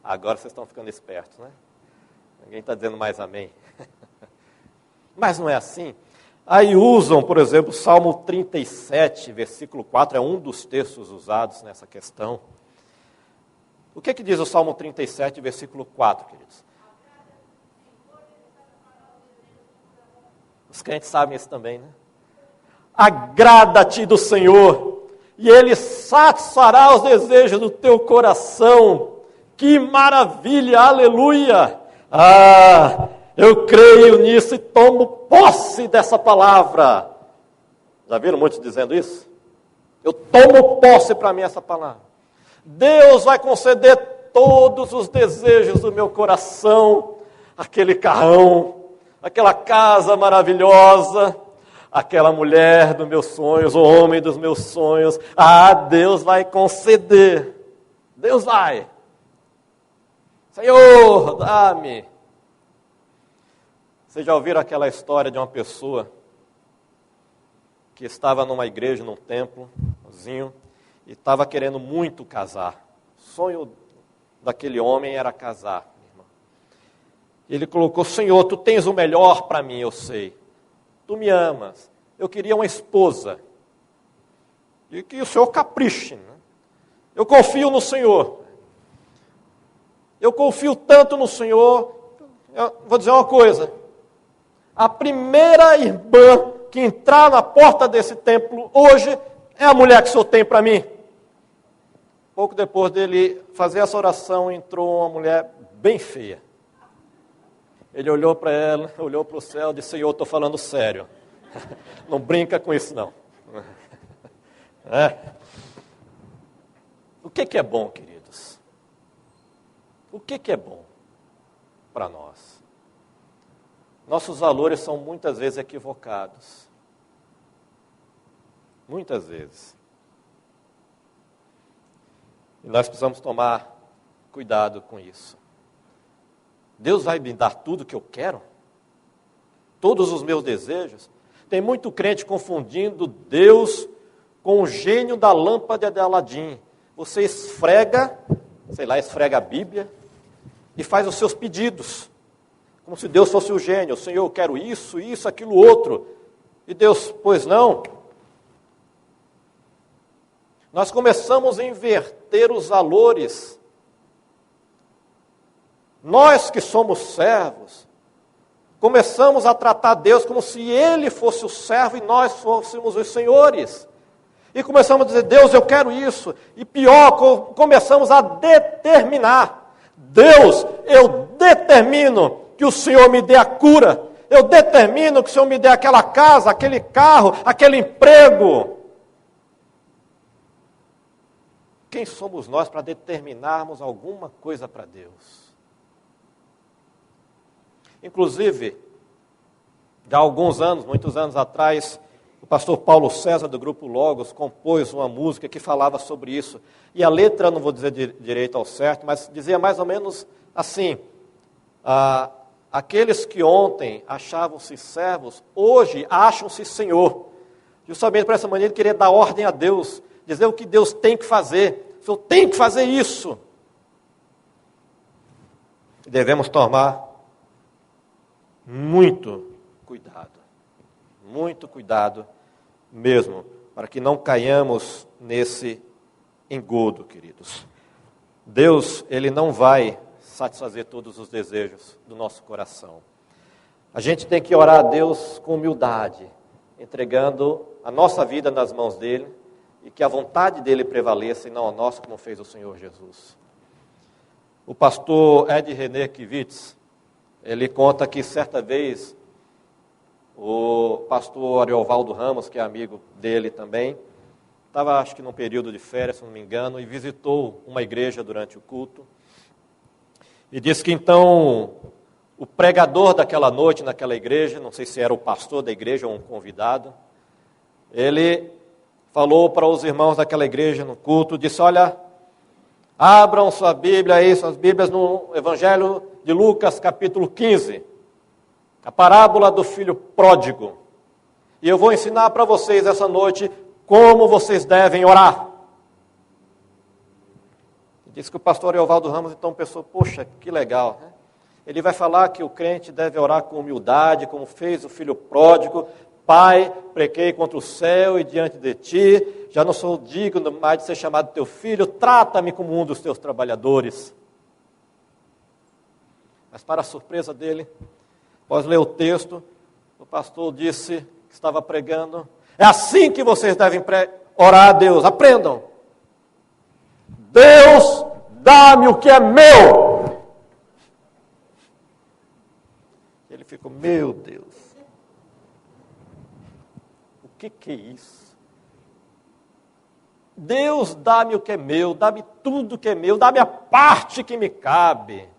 Agora vocês estão ficando espertos, né? Ninguém está dizendo mais amém. Mas não é assim. Aí usam, por exemplo, Salmo 37, versículo 4, é um dos textos usados nessa questão. O que diz o Salmo 37, versículo 4, queridos? Os crentes sabem isso também, né? Agrada-te do Senhor, e Ele satisfará os desejos do teu coração. Que maravilha, aleluia! Eu creio nisso e tomo posse dessa palavra. Já viram muitos dizendo isso? Eu tomo posse para mim essa palavra. Deus vai conceder todos os desejos do meu coração. Aquele carrão, aquela casa maravilhosa, aquela mulher dos meus sonhos, o homem dos meus sonhos. Deus vai conceder. Deus vai. Senhor, dá-me. Vocês já ouviram aquela história de uma pessoa que estava numa igreja, num templo, sozinho, e estava querendo muito casar. O sonho daquele homem era casar. Ele colocou, Senhor, Tu tens o melhor para mim, eu sei. Tu me amas. Eu queria uma esposa. E que o Senhor capriche. Né? Eu confio no Senhor. Eu confio tanto no Senhor. Eu vou dizer uma coisa. A primeira irmã que entrar na porta desse templo hoje é a mulher que o Senhor tem para mim. Pouco depois dele fazer essa oração, entrou uma mulher bem feia. Ele olhou para ela, olhou para o céu e disse, Senhor, estou falando sério. Não brinca com isso, não. É. O que é bom, queridos? O que é bom para nós? Nossos valores são muitas vezes equivocados. Muitas vezes. E nós precisamos tomar cuidado com isso. Deus vai me dar tudo que eu quero? Todos os meus desejos? Tem muito crente confundindo Deus com o gênio da lâmpada de Aladim. Você esfrega a Bíblia e faz os seus pedidos. Como se Deus fosse o gênio. Senhor, eu quero isso, isso, aquilo, outro. E Deus, pois não. Nós começamos a inverter os valores. Nós que somos servos, começamos a tratar Deus como se Ele fosse o servo e nós fôssemos os senhores. E começamos a dizer, Deus, eu quero isso. E pior, começamos a determinar. Deus, eu determino que o Senhor me dê a cura. Eu determino que o Senhor me dê aquela casa, aquele carro, aquele emprego. Quem somos nós para determinarmos alguma coisa para Deus? Inclusive, já há alguns anos, muitos anos atrás, o pastor Paulo César, do Grupo Logos, compôs uma música que falava sobre isso. E a letra, não vou dizer direito ao certo, mas dizia mais ou menos assim: aqueles que ontem achavam-se servos, hoje acham-se Senhor. Justamente por essa maneira de querer dar ordem a Deus, dizer o que Deus tem que fazer. O Senhor tem que fazer isso. Devemos tomar muito cuidado mesmo, para que não caiamos nesse engodo, queridos. Deus, Ele não vai satisfazer todos os desejos do nosso coração. A gente tem que orar a Deus com humildade, entregando a nossa vida nas mãos dEle, e que a vontade dEle prevaleça e não a nossa, como fez o Senhor Jesus. O pastor Ed René Kivitz, ele conta que certa vez o pastor Ariovaldo Ramos, que é amigo dele também, estava acho que num período de férias, se não me engano, e visitou uma igreja durante o culto. E disse que então o pregador daquela noite naquela igreja, não sei se era o pastor da igreja ou um convidado, ele falou para os irmãos daquela igreja no culto, disse, olha, abram sua Bíblia aí, suas Bíblias no Evangelho de Lucas, capítulo 15, a parábola do filho pródigo. E eu vou ensinar para vocês essa noite como vocês devem orar. Disse que o pastor Eovaldo Ramos então pensou, poxa, que legal, né? Ele vai falar que o crente deve orar com humildade, como fez o filho pródigo. Pai, pequei contra o céu e diante de ti, já não sou digno mais de ser chamado teu filho, trata-me como um dos teus trabalhadores. Mas para a surpresa dele, após ler o texto, o pastor disse que estava pregando, é assim que vocês devem orar a Deus, aprendam. Deus, dá-me o que é meu. Ele ficou, meu Deus, o que é isso? Deus, dá-me o que é meu, dá-me tudo que é meu, dá-me a parte que me cabe.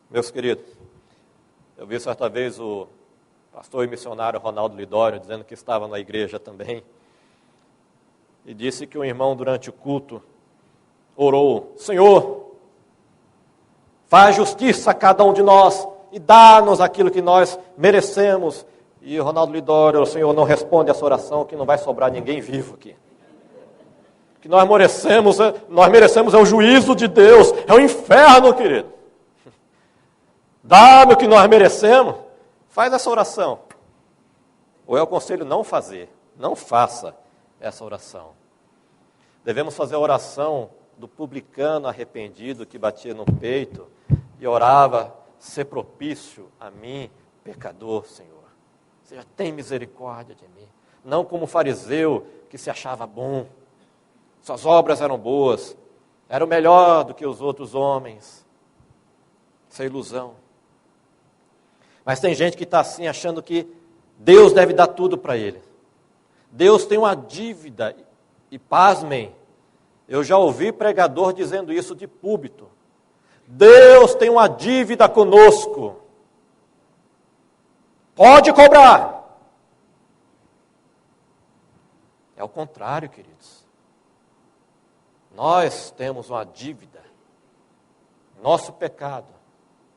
Meus queridos, eu vi certa vez o pastor e missionário Ronaldo Lidório dizendo que estava na igreja também, e disse que um irmão durante o culto orou, Senhor, faz justiça a cada um de nós e dá-nos aquilo que nós merecemos. E o Ronaldo Lidório, o Senhor não responde essa oração, que não vai sobrar ninguém vivo aqui. O que nós merecemos é o juízo de Deus, é o inferno, querido. Dá-me o que nós merecemos. Faz essa oração. Ou eu aconselho não fazer, não faça essa oração. Devemos fazer a oração do publicano arrependido que batia no peito e orava, ser propício a mim, pecador, Senhor. Senhor, tem misericórdia de mim. Não como o fariseu que se achava bom. Suas obras eram boas, eram melhor do que os outros homens. Isso é ilusão. Mas tem gente que está assim, achando que Deus deve dar tudo para ele. Deus tem uma dívida, e pasmem, eu já ouvi pregador dizendo isso de púlpito. Deus tem uma dívida conosco. Pode cobrar. É o contrário, queridos. Nós temos uma dívida. Nosso pecado,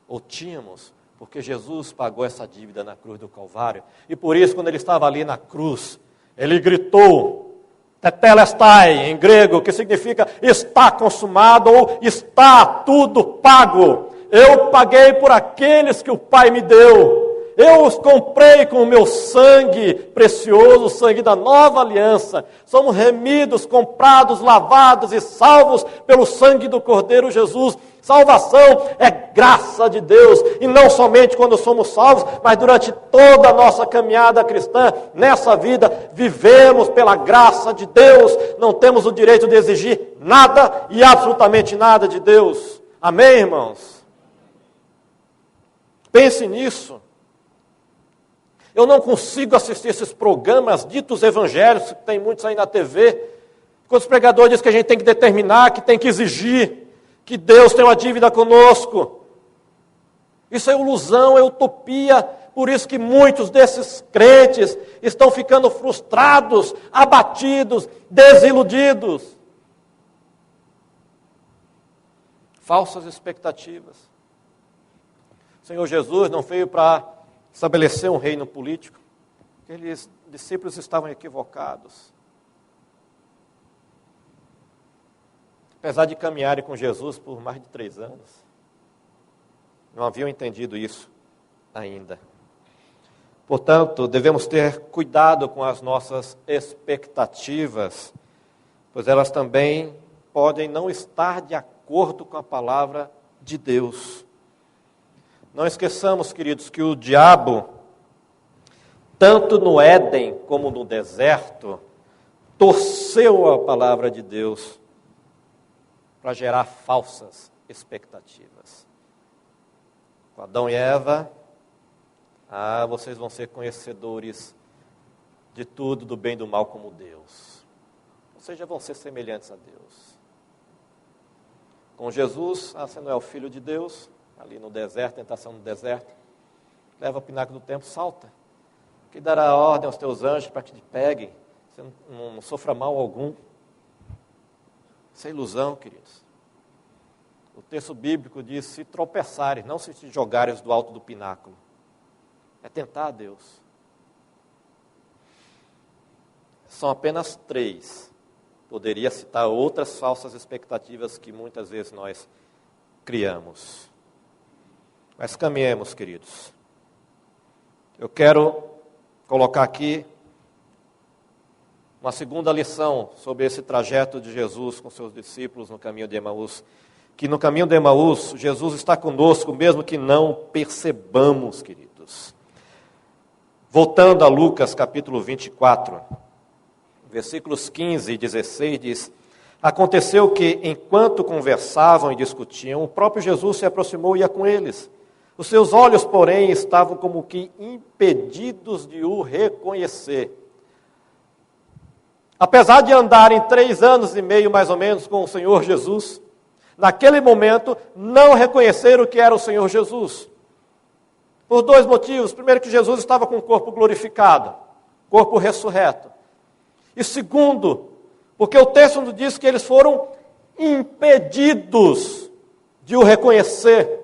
ou tínhamos, porque Jesus pagou essa dívida na cruz do Calvário. E por isso, quando ele estava ali na cruz, ele gritou, tetelestai, em grego, que significa está consumado ou está tudo pago. Eu paguei por aqueles que o Pai me deu. Eu os comprei com o meu sangue precioso, o sangue da nova aliança. Somos remidos, comprados, lavados e salvos pelo sangue do Cordeiro Jesus. Salvação é graça de Deus, e não somente quando somos salvos, mas durante toda a nossa caminhada cristã, nessa vida, vivemos pela graça de Deus, não temos o direito de exigir nada e absolutamente nada de Deus. Amém, irmãos? Pense nisso. Eu não consigo assistir esses programas ditos evangélicos, que tem muitos aí na TV, quando os pregadores dizem que a gente tem que determinar, que tem que exigir, que Deus tem uma dívida conosco. Isso é ilusão, é utopia. Por isso que muitos desses crentes estão ficando frustrados, abatidos, desiludidos. Falsas expectativas. O Senhor Jesus não veio para estabelecer um reino político. Aqueles discípulos estavam equivocados. Apesar de caminharem com Jesus por mais de 3 anos, não haviam entendido isso ainda. Portanto, devemos ter cuidado com as nossas expectativas, pois elas também podem não estar de acordo com a palavra de Deus. Não esqueçamos, queridos, que o diabo, tanto no Éden como no deserto, torceu a palavra de Deus para gerar falsas expectativas. Com Adão e Eva, vocês vão ser conhecedores de tudo, do bem e do mal, como Deus. Ou seja, vão ser semelhantes a Deus. Com Jesus, você não é o Filho de Deus, ali no deserto, tentação no deserto, leva o pináculo do templo, salta, que dará ordem aos teus anjos para que te peguem, você não sofra mal algum. Isso é ilusão, queridos. O texto bíblico diz, se tropeçares, não se te jogares do alto do pináculo. É tentar a Deus. São apenas 3. Poderia citar outras falsas expectativas que muitas vezes nós criamos. Mas caminhemos, queridos. Eu quero colocar aqui uma segunda lição sobre esse trajeto de Jesus com seus discípulos no caminho de Emaús. Que no caminho de Emaús, Jesus está conosco, mesmo que não percebamos, queridos. Voltando a Lucas, capítulo 24, versículos 15 e 16, diz: aconteceu que, enquanto conversavam e discutiam, o próprio Jesus se aproximou e ia com eles. Os seus olhos, porém, estavam como que impedidos de o reconhecer. Apesar de andarem 3 anos e meio, mais ou menos, com o Senhor Jesus, naquele momento, não reconheceram que era o Senhor Jesus. Por 2 motivos. Primeiro, que Jesus estava com o corpo glorificado, corpo ressurreto. E segundo, porque o texto nos diz que eles foram impedidos de o reconhecer.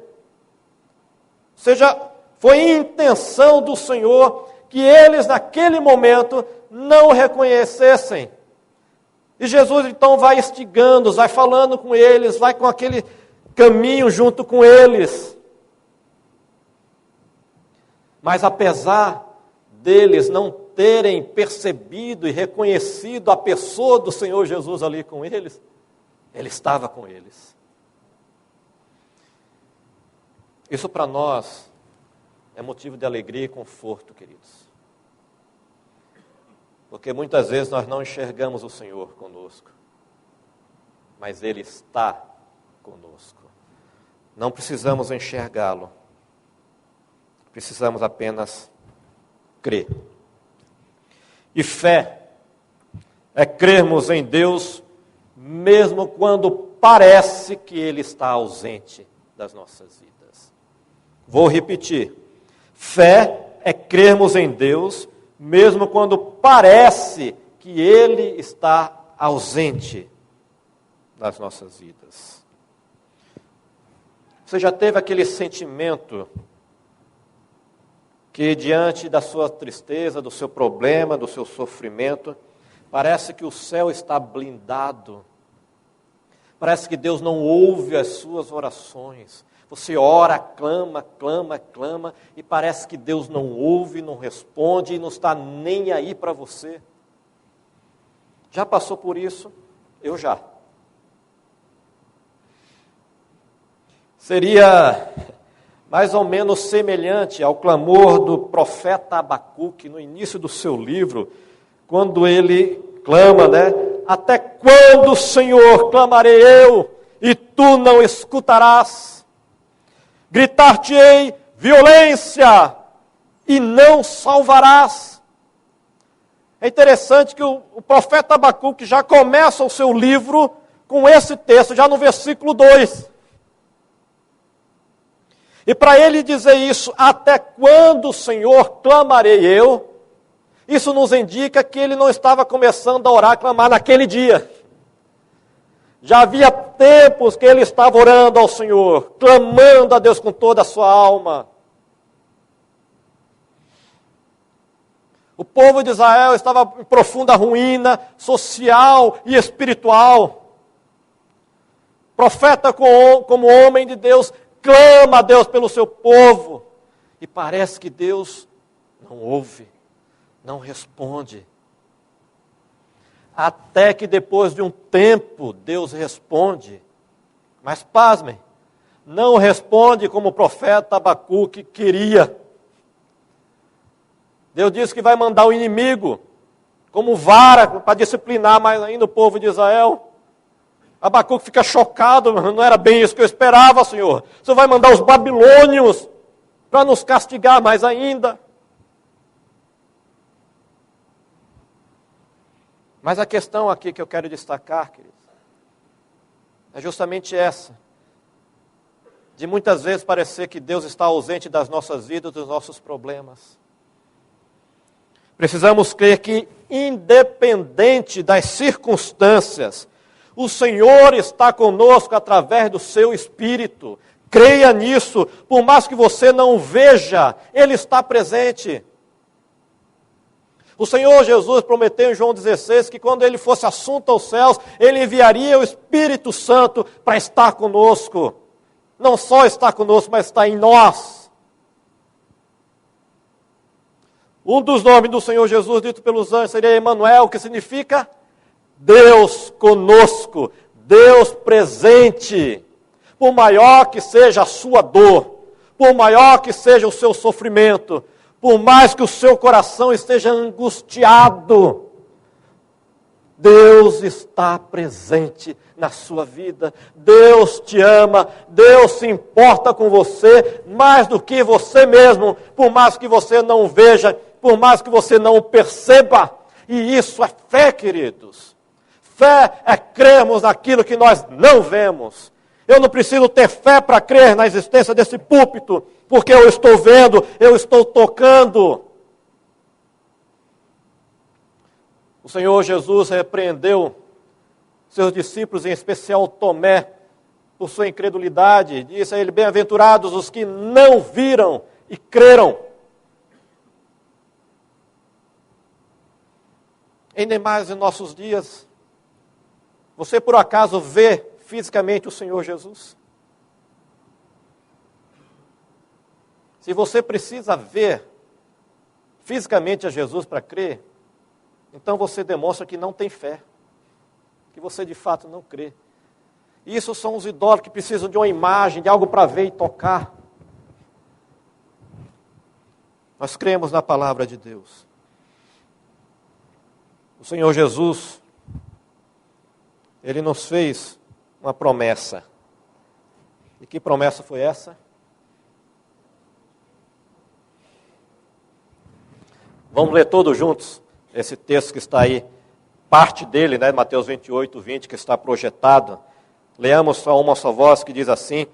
Ou seja, foi intenção do Senhor que eles, naquele momento, não o reconhecessem. E Jesus, então, vai instigando-os, vai falando com eles, vai com aquele caminho junto com eles. Mas apesar deles não terem percebido e reconhecido a pessoa do Senhor Jesus ali com eles, Ele estava com eles. Isso para nós é motivo de alegria e conforto, queridos. Porque muitas vezes nós não enxergamos o Senhor conosco, mas Ele está conosco. Não precisamos enxergá-lo. Precisamos apenas crer. E fé é crermos em Deus mesmo quando parece que Ele está ausente das nossas vidas. Vou repetir. Fé é crermos em Deus mesmo quando parece que Ele está ausente das nossas vidas. Você já teve aquele sentimento que diante da sua tristeza, do seu problema, do seu sofrimento, parece que o céu está blindado. Parece que Deus não ouve as suas orações. Você ora, clama, clama, clama, e parece que Deus não ouve, não responde e não está nem aí para você. Já passou por isso? Eu já. Seria mais ou menos semelhante ao clamor do profeta Abacuque no início do seu livro, quando ele clama, Até quando, Senhor, clamarei eu, e tu não escutarás? Gritar-te-ei violência, e não salvarás. É interessante que o profeta Abacuque já começa o seu livro com esse texto, já no versículo 2. E para ele dizer isso, até quando, Senhor, clamarei eu? Isso nos indica que ele não estava começando a orar, a clamar naquele dia. Já havia tempos que ele estava orando ao Senhor, clamando a Deus com toda a sua alma. O povo de Israel estava em profunda ruína social e espiritual. Profeta como homem de Deus, clama a Deus pelo seu povo. E parece que Deus não ouve, não responde. Até que depois de um tempo, Deus responde. Mas pasmem, não responde como o profeta Abacuque queria. Deus disse que vai mandar o inimigo como vara para disciplinar mais ainda o povo de Israel. Abacuque fica chocado, não era bem isso que eu esperava, Senhor. O Senhor vai mandar os babilônios para nos castigar mais ainda. Mas a questão aqui que eu quero destacar, queridos, é justamente essa. De muitas vezes parecer que Deus está ausente das nossas vidas, dos nossos problemas. Precisamos crer que, independente das circunstâncias, o Senhor está conosco através do seu Espírito. Creia nisso, por mais que você não veja, Ele está presente. O Senhor Jesus prometeu em João 16 que quando Ele fosse assunto aos céus, Ele enviaria o Espírito Santo para estar conosco. Não só estar conosco, mas estar em nós. Um dos nomes do Senhor Jesus, dito pelos anjos, seria Emanuel, que significa Deus conosco, Deus presente. Por maior que seja a sua dor, por maior que seja o seu sofrimento, por mais que o seu coração esteja angustiado, Deus está presente na sua vida. Deus te ama, Deus se importa com você mais do que você mesmo, por mais que você não veja, por mais que você não perceba. E isso é fé, queridos. Fé é crermos naquilo que nós não vemos. Eu não preciso ter fé para crer na existência desse púlpito, porque eu estou vendo, eu estou tocando. O Senhor Jesus repreendeu seus discípulos, em especial Tomé, por sua incredulidade. Disse a ele, bem-aventurados os que não viram e creram. Ainda mais em nossos dias, você por acaso vê fisicamente o Senhor Jesus? Se você precisa ver fisicamente a Jesus para crer, então você demonstra que não tem fé, que você de fato não crê. E isso são os idólatras que precisam de uma imagem, de algo para ver e tocar. Nós cremos na palavra de Deus. O Senhor Jesus, Ele nos fez uma promessa. E que promessa foi essa? Vamos ler todos juntos esse texto que está aí, parte dele, né, Mateus 28, 20, que está projetado. Leamos só uma só voz que diz assim: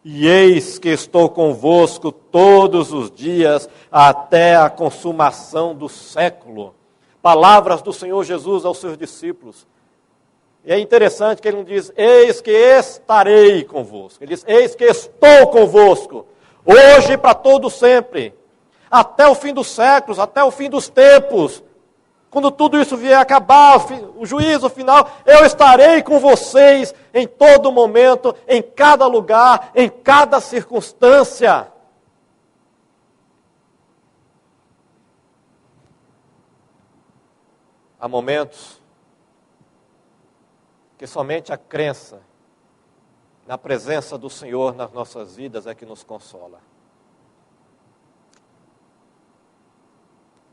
e eis que estou convosco todos os dias até a consumação do século. Palavras do Senhor Jesus aos seus discípulos. E é interessante que ele não diz, eis que estarei convosco. Ele diz, eis que estou convosco, hoje para todo sempre, até o fim dos séculos, até o fim dos tempos. Quando tudo isso vier a acabar, o juízo final, eu estarei com vocês em todo momento, em cada lugar, em cada circunstância. Há momentos que somente a crença na presença do Senhor nas nossas vidas é que nos consola.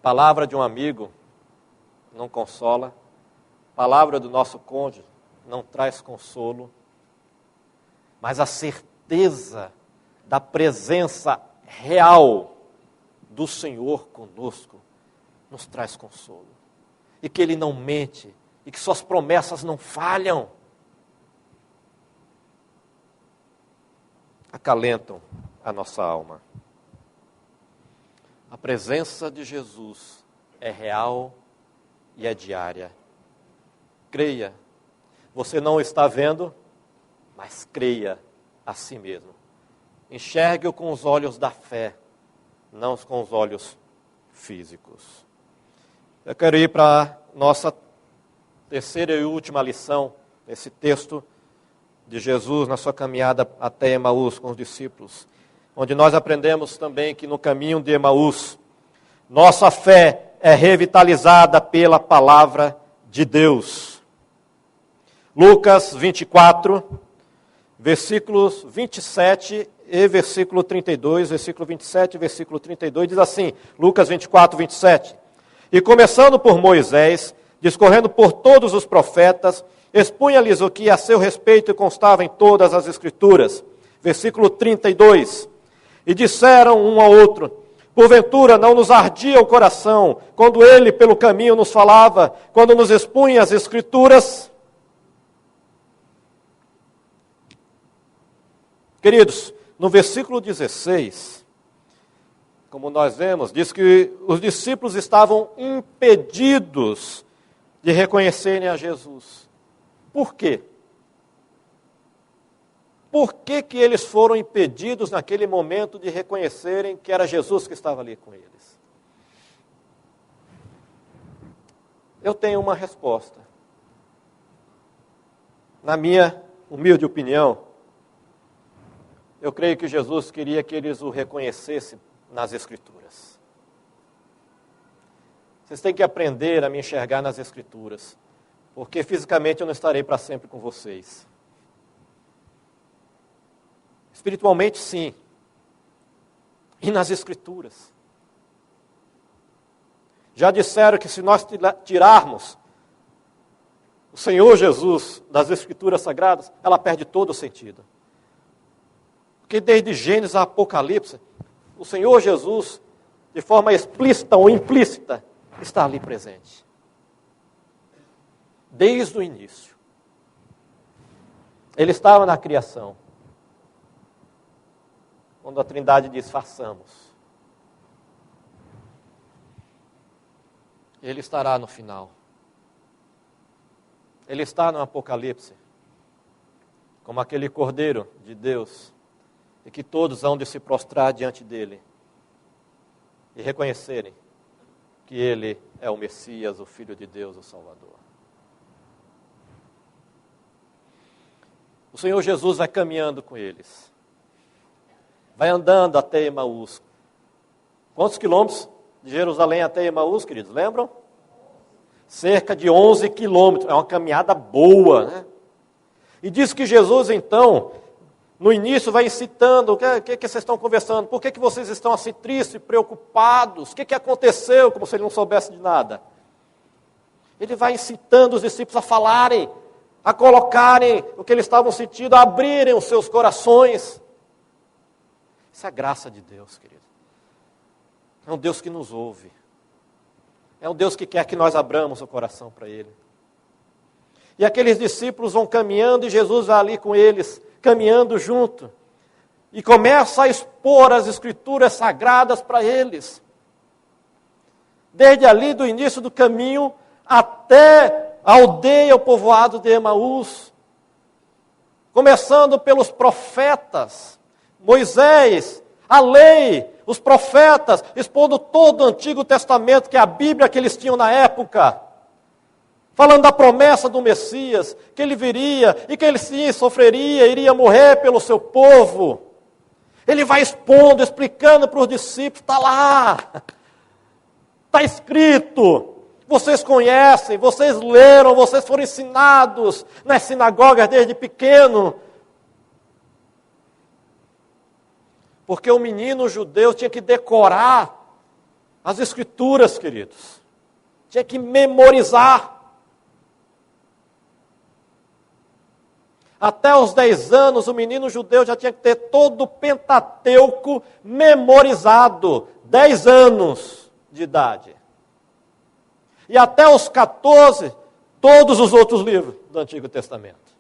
Palavra de um amigo não consola, palavra do nosso cônjuge não traz consolo, mas a certeza da presença real do Senhor conosco nos traz consolo. E que Ele não mente, e que suas promessas não falham. Acalentam a nossa alma. A presença de Jesus é real e é diária. Creia. Você não está vendo, mas creia a si mesmo. Enxergue-o com os olhos da fé, não com os olhos físicos. Eu quero ir para a nossa terceira e última lição, esse texto de Jesus na sua caminhada até Emaús com os discípulos, onde nós aprendemos também que no caminho de Emaús, nossa fé é revitalizada pela palavra de Deus. Lucas 24, versículos 27 e versículo 32, versículo 27 e versículo 32, diz assim, Lucas 24, 27. E começando por Moisés, discorrendo por todos os profetas, expunha-lhes o que a seu respeito constava em todas as Escrituras. Versículo 32. E disseram um ao outro, porventura não nos ardia o coração, quando ele pelo caminho nos falava, quando nos expunha as Escrituras? Queridos, no versículo 16, como nós vemos, diz que os discípulos estavam impedidos de reconhecerem a Jesus. Por quê? Por que que eles foram impedidos naquele momento de reconhecerem que era Jesus que estava ali com eles? Eu tenho uma resposta. Na minha humilde opinião, eu creio que Jesus queria que eles o reconhecessem nas Escrituras. Vocês têm que aprender a me enxergar nas Escrituras, porque fisicamente eu não estarei para sempre com vocês. Espiritualmente, sim. E nas Escrituras. Já disseram que se nós tirarmos o Senhor Jesus das Escrituras Sagradas, ela perde todo o sentido. Porque desde Gênesis a Apocalipse, o Senhor Jesus, de forma explícita ou implícita, está ali presente. Desde o início. Ele estava na criação. Quando a Trindade diz, façamos. Ele estará no final. Ele está no Apocalipse. Como aquele Cordeiro de Deus. E que todos hão de se prostrar diante dele. E reconhecerem que ele é o Messias, o Filho de Deus, o Salvador. O Senhor Jesus vai caminhando com eles. Vai andando até Emaús. Quantos quilômetros de Jerusalém até Emaús, queridos? Lembram? Cerca de 11 quilômetros. É uma caminhada boa, né? E diz que Jesus, então, no início vai incitando. O que vocês estão conversando? Por que vocês estão assim tristes, preocupados? O que aconteceu? Como se ele não soubesse de nada. Ele vai incitando os discípulos a falarem, a colocarem o que eles estavam sentindo, a abrirem os seus corações. Isso é a graça de Deus, querido. É um Deus que nos ouve. É um Deus que quer que nós abramos o coração para Ele. E aqueles discípulos vão caminhando e Jesus vai ali com eles, caminhando junto. E começa a expor as Escrituras sagradas para eles. Desde ali, do início do caminho, até a aldeia, o povoado de Emaús. Começando pelos profetas, Moisés, a lei, os profetas, expondo todo o Antigo Testamento, que é a Bíblia que eles tinham na época. Falando da promessa do Messias, que ele viria e que ele sim sofreria, iria morrer pelo seu povo. Ele vai expondo, explicando para os discípulos, está lá, está escrito, vocês conhecem, vocês leram, vocês foram ensinados nas sinagogas desde pequeno. Porque o menino judeu tinha que decorar as Escrituras, queridos. Tinha que memorizar. Até os 10 anos, o menino judeu já tinha que ter todo o Pentateuco memorizado. 10 anos de idade. E até os 14, todos os outros livros do Antigo Testamento.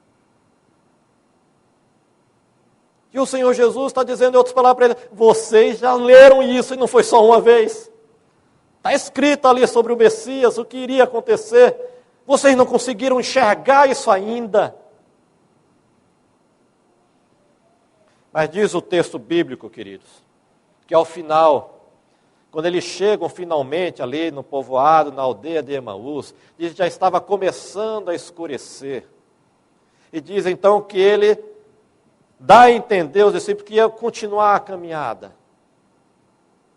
E o Senhor Jesus está dizendo em outras palavras para ele, vocês já leram isso e não foi só uma vez. Está escrito ali sobre o Messias, o que iria acontecer. Vocês não conseguiram enxergar isso ainda. Mas diz o texto bíblico, queridos, que ao final, quando eles chegam finalmente ali no povoado, na aldeia de Emaús, diz que já estava começando a escurecer. E diz então que ele dá a entender aos discípulos que ia continuar a caminhada.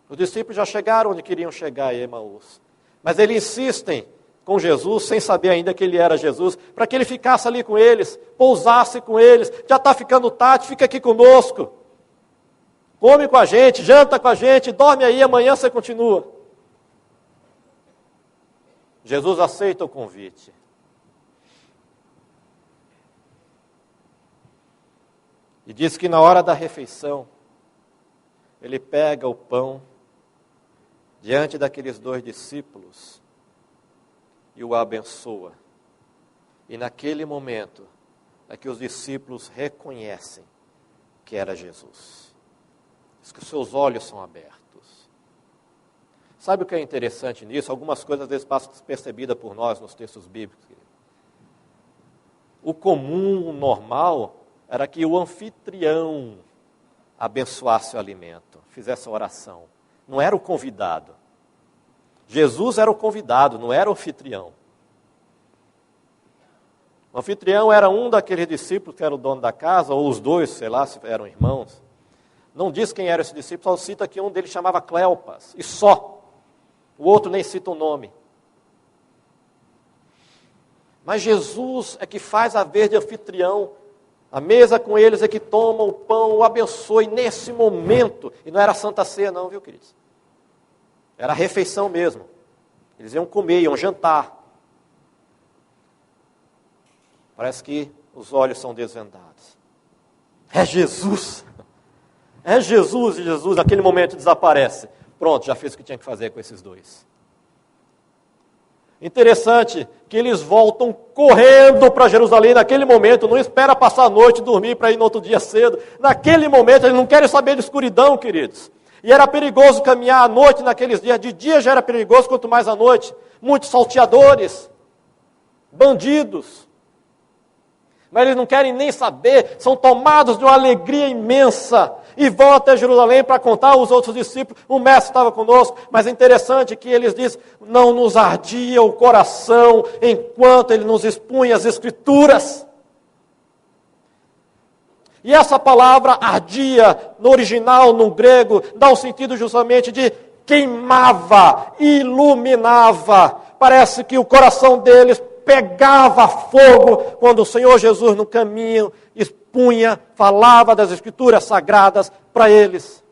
Os discípulos já chegaram onde queriam chegar em Emaús. Mas eles insistem com Jesus, sem saber ainda que ele era Jesus, para que ele ficasse ali com eles, pousasse com eles. Já está ficando tarde, fica aqui conosco. Come com a gente, janta com a gente, dorme aí, amanhã você continua. Jesus aceita o convite. E diz que na hora da refeição, ele pega o pão diante daqueles 2 discípulos e o abençoa. E naquele momento é que os discípulos reconhecem que era Jesus. Diz que os seus olhos são abertos. Sabe o que é interessante nisso? Algumas coisas às vezes passam despercebidas por nós nos textos bíblicos. O comum, o normal, era que o anfitrião abençoasse o alimento, fizesse a oração. Não era o convidado. Jesus era o convidado, não era o anfitrião. O anfitrião era um daqueles discípulos que era o dono da casa, ou os 2, sei lá, se eram irmãos. Não diz quem era esse discípulo, só cita que um deles chamava Cleopas, e só. O outro nem cita o nome. Mas Jesus é que faz a vez de anfitrião. A mesa com eles é que toma o pão, o abençoa, e nesse momento, e não era Santa Ceia não, viu, queridos? Era a refeição mesmo. Eles iam comer, iam jantar. Parece que os olhos são desvendados. É Jesus! É Jesus, e Jesus naquele momento desaparece. Pronto, já fez o que tinha que fazer com esses 2. Interessante que eles voltam correndo para Jerusalém naquele momento, não espera passar a noite, dormir para ir no outro dia cedo. Naquele momento, eles não querem saber de escuridão, queridos. E era perigoso caminhar à noite naqueles dias. De dia já era perigoso, quanto mais à noite. Muitos salteadores, bandidos. Mas eles não querem nem saber, são tomados de uma alegria imensa. E vão até Jerusalém para contar aos outros discípulos, o mestre estava conosco, mas é interessante que eles dizem, não nos ardia o coração enquanto ele nos expunha as Escrituras. E essa palavra ardia, no original, no grego, dá o sentido justamente de queimava, iluminava. Parece que o coração deles pegava fogo quando o Senhor Jesus no caminho expunha, falava das Escrituras sagradas para eles.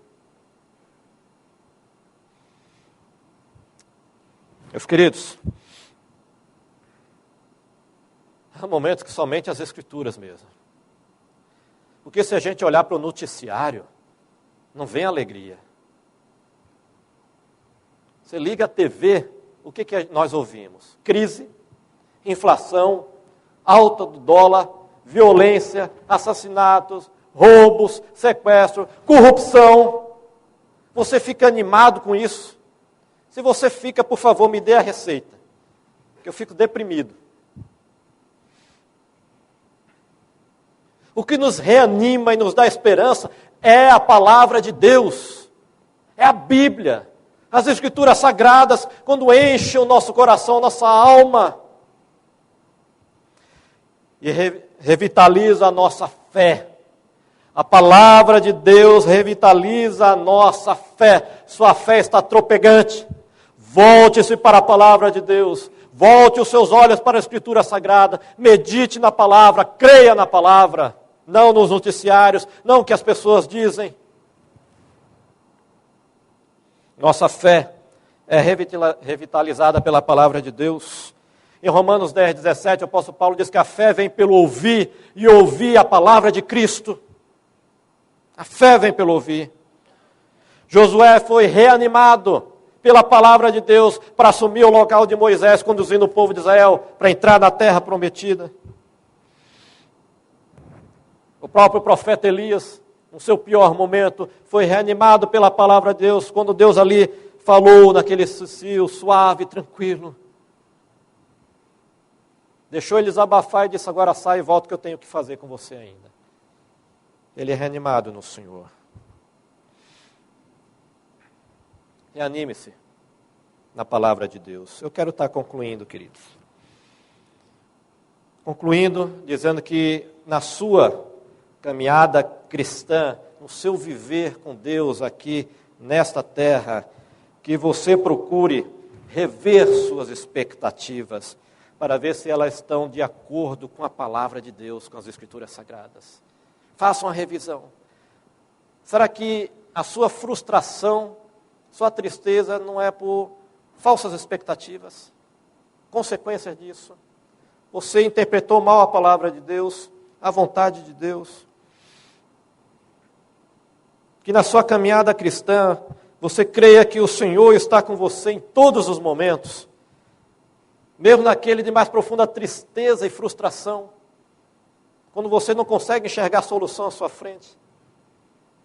Meus queridos, há momentos que somente as Escrituras mesmo. Porque se a gente olhar para o noticiário, não vem alegria. Você liga a TV, o que nós ouvimos? Crise, inflação, alta do dólar, violência, assassinatos, roubos, sequestro, corrupção. Você fica animado com isso? Se você fica, por favor, me dê a receita, que eu fico deprimido. O que nos reanima e nos dá esperança é a palavra de Deus, é a Bíblia, as Escrituras Sagradas, quando enchem o nosso coração, nossa alma, e revitaliza a nossa fé. A palavra de Deus revitaliza a nossa fé. Sua fé está tropegante. Volte-se para a palavra de Deus. Volte os seus olhos para a Escritura Sagrada. Medite na palavra, creia na palavra. Não nos noticiários, não o que as pessoas dizem. Nossa fé é revitalizada pela palavra de Deus. Em Romanos 10, 17, o apóstolo Paulo diz que a fé vem pelo ouvir, e ouvir a palavra de Cristo. A fé vem pelo ouvir. Josué foi reanimado pela palavra de Deus para assumir o local de Moisés, conduzindo o povo de Israel para entrar na terra prometida. O próprio profeta Elias, no seu pior momento, foi reanimado pela palavra de Deus, quando Deus ali falou naquele sussurro suave, tranquilo. Deixou eles abafar e disse, agora sai e volta que eu tenho que fazer com você ainda. Ele é reanimado no Senhor. Reanime-se na palavra de Deus. Eu quero estar concluindo, queridos. Concluindo, dizendo que na sua caminhada cristã, no seu viver com Deus aqui nesta terra, que você procure rever suas expectativas, para ver se elas estão de acordo com a palavra de Deus, com as Escrituras Sagradas. Faça uma revisão. Será que a sua frustração, sua tristeza não é por falsas expectativas? Consequências disso? Você interpretou mal a palavra de Deus, a vontade de Deus? Que na sua caminhada cristã, você creia que o Senhor está com você em todos os momentos, mesmo naquele de mais profunda tristeza e frustração, quando você não consegue enxergar a solução à sua frente,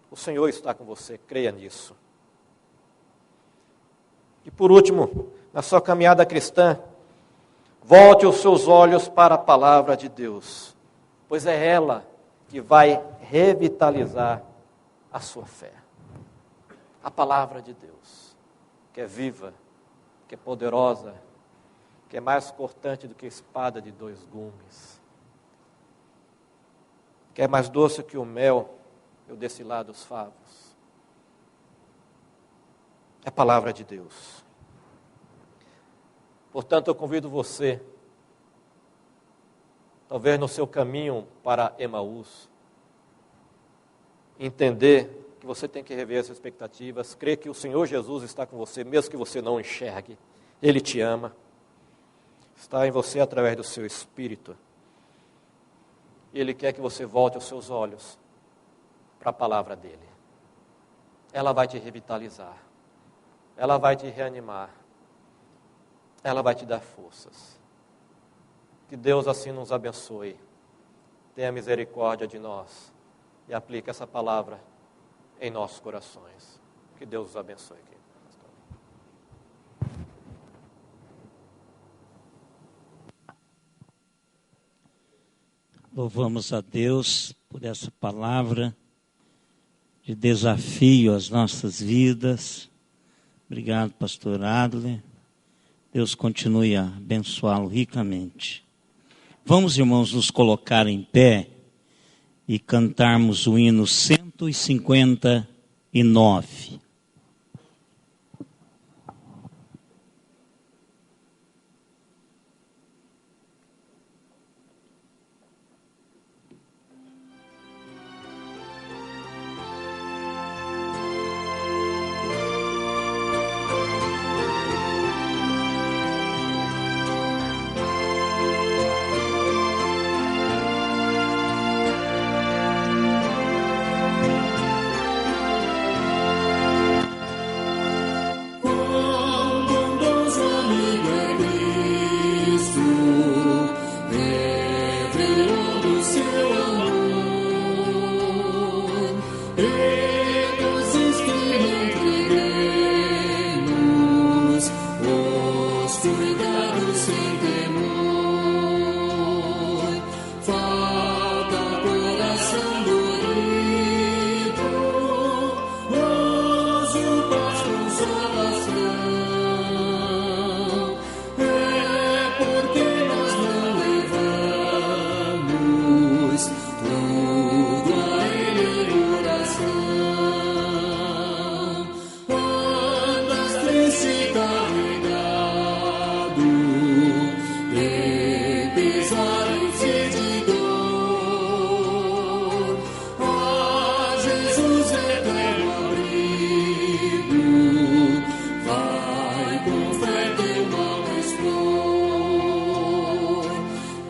o Senhor está com você, creia nisso. E por último, na sua caminhada cristã, volte os seus olhos para a palavra de Deus, pois é ela que vai revitalizar a sua fé. A palavra de Deus, que é viva, que é poderosa, que é mais cortante do que espada de 2 gumes, que é mais doce que o mel e o destilar dos favos. É a palavra de Deus. Portanto, eu convido você, talvez no seu caminho para Emaús, entender que você tem que rever as expectativas, crer que o Senhor Jesus está com você, mesmo que você não enxergue. Ele te ama. Está em você através do seu Espírito. E Ele quer que você volte os seus olhos para a palavra dEle. Ela vai te revitalizar. Ela vai te reanimar. Ela vai te dar forças. Que Deus assim nos abençoe. Tenha misericórdia de nós. E aplique essa palavra em nossos corações. Que Deus os abençoe. Louvamos a Deus por essa palavra de desafio às nossas vidas. Obrigado, pastor Adler. Deus continue a abençoá-lo ricamente. Vamos, irmãos, nos colocar em pé e cantarmos o hino 159.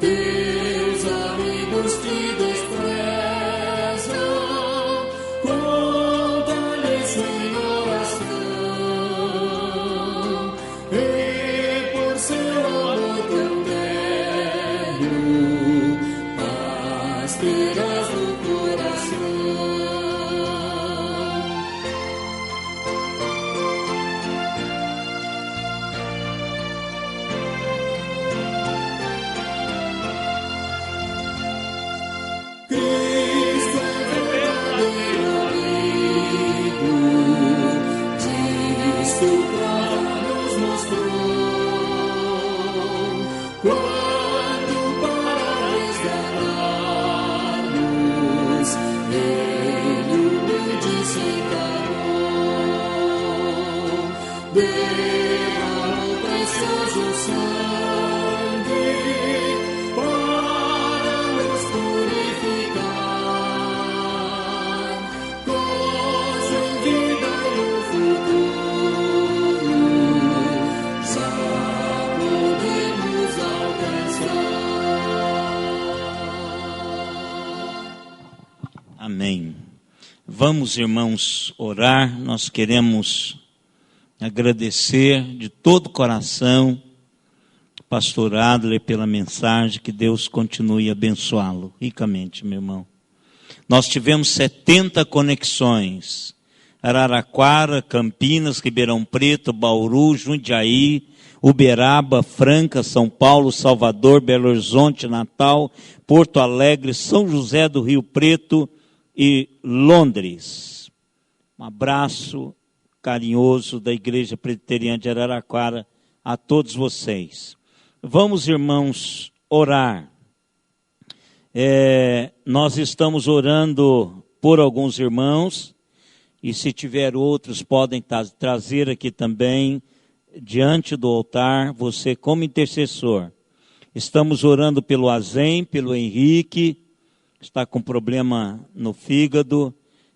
teus amigos te desprezam, conta-lhes em oração, e por seu amor tão terno, paz terás no coração. Cristo é verdadeiro amigo, disto prova nos mostrou, quando para resgatar-nos, Ele humilde se encarnou, derramou precioso sangue para nos purificar, gozo em vida e no futuro, já podemos alcançar. Amém. Vamos, irmãos, orar. Nós queremos agradecer de todo o coração pastor Adler pela mensagem, que Deus continue a abençoá-lo ricamente, meu irmão. Nós tivemos 70 conexões: Araraquara, Campinas, Ribeirão Preto, Bauru, Jundiaí, Uberaba, Franca, São Paulo, Salvador, Belo Horizonte, Natal, Porto Alegre, São José do Rio Preto e Londres. Um abraço carinhoso da Igreja Presbiteriana de Araraquara a todos vocês. Vamos, irmãos, orar. Nós estamos orando por alguns irmãos, e se tiver outros, podem trazer aqui também, diante do altar, você como intercessor. Estamos orando pelo Azem, pelo Henrique, que está com problema no fígado,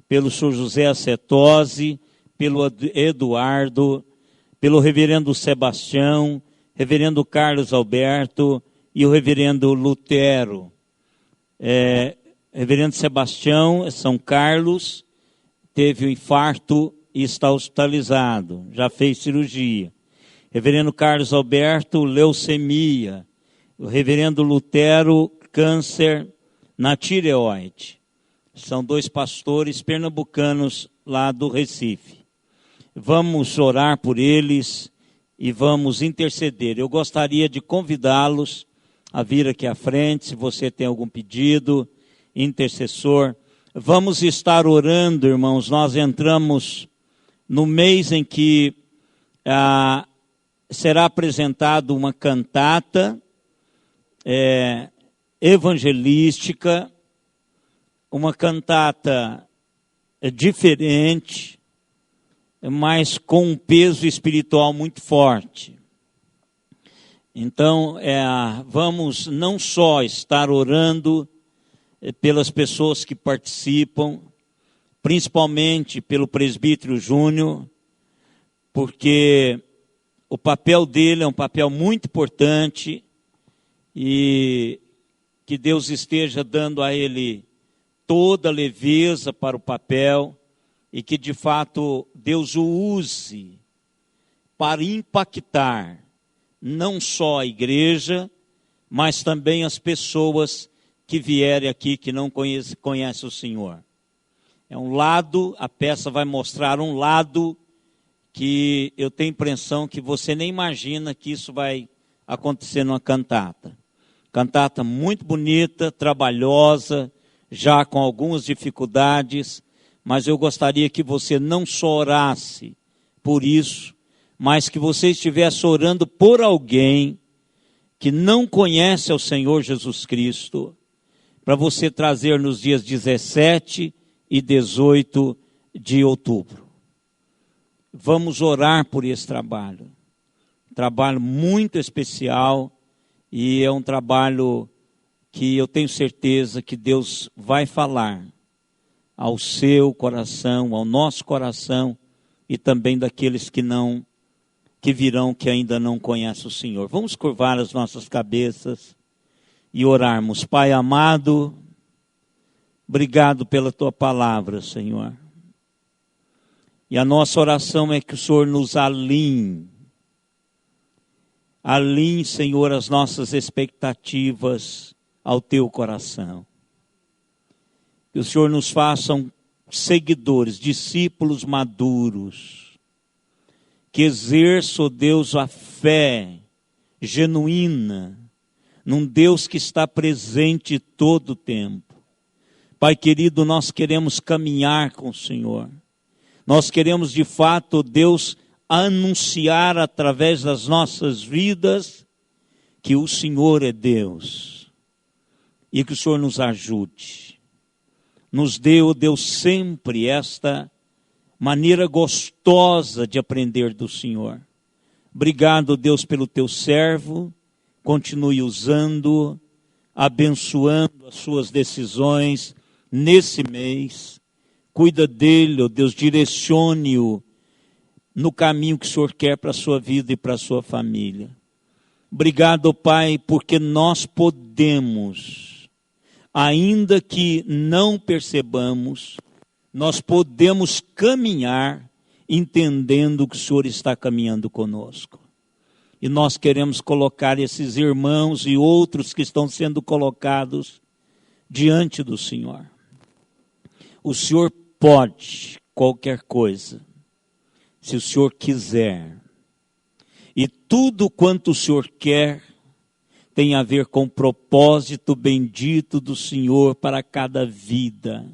pelo Sr. José Acetose, pelo Eduardo, pelo reverendo Sebastião, reverendo Carlos Alberto e o reverendo Lutero. Reverendo Sebastião, São Carlos, teve um infarto e está hospitalizado, já fez cirurgia. Reverendo Carlos Alberto, leucemia. O reverendo Lutero, câncer na tireoide. São dois pastores pernambucanos lá do Recife. Vamos orar por eles e vamos interceder. Eu gostaria de convidá-los a vir aqui à frente, se você tem algum pedido, intercessor. Vamos estar orando, irmãos. Nós entramos no mês em que será apresentada uma cantata evangelística, uma cantata diferente, mas com um peso espiritual muito forte. Então, vamos não só estar orando pelas pessoas que participam, principalmente pelo presbítero Júnior, porque o papel dele é um papel muito importante, e que Deus esteja dando a ele toda a leveza para o papel, e que de fato Deus o use para impactar não só a igreja, mas também as pessoas que vierem aqui que não conhecem o Senhor. É um lado, a peça vai mostrar um lado que eu tenho a impressão que você nem imagina que isso vai acontecer numa cantata. Cantata muito bonita, trabalhosa, já com algumas dificuldades, mas eu gostaria que você não só orasse por isso, mas que você estivesse orando por alguém que não conhece ao Senhor Jesus Cristo, para você trazer nos dias 17 e 18 de outubro. Vamos orar por esse trabalho. Trabalho muito especial, e é um trabalho que eu tenho certeza que Deus vai falar ao seu coração, ao nosso coração, e também daqueles que virão, que ainda não conhecem o Senhor. Vamos curvar as nossas cabeças e orarmos. Pai amado, obrigado pela tua palavra, Senhor. E a nossa oração é que o Senhor nos alinhe, Senhor, as nossas expectativas ao teu coração. Que o Senhor nos faça seguidores, discípulos maduros, que exerçam, Deus, a fé genuína, num Deus que está presente todo o tempo. Pai querido, nós queremos caminhar com o Senhor. Nós queremos de fato, Deus, anunciar através das nossas vidas que o Senhor é Deus. E que o Senhor nos ajude. Nos dê, ó Deus, sempre esta maneira gostosa de aprender do Senhor. Obrigado, Deus, pelo teu servo. Continue usando, abençoando as suas decisões nesse mês. Cuida dele, ó Deus, direcione-o no caminho que o Senhor quer para a sua vida e para a sua família. Obrigado, Pai, porque nós podemos, ainda que não percebamos, nós podemos caminhar entendendo que o Senhor está caminhando conosco. E nós queremos colocar esses irmãos e outros que estão sendo colocados diante do Senhor. O Senhor pode qualquer coisa, se o Senhor quiser. E tudo quanto o Senhor quer tem a ver com o propósito bendito do Senhor para cada vida.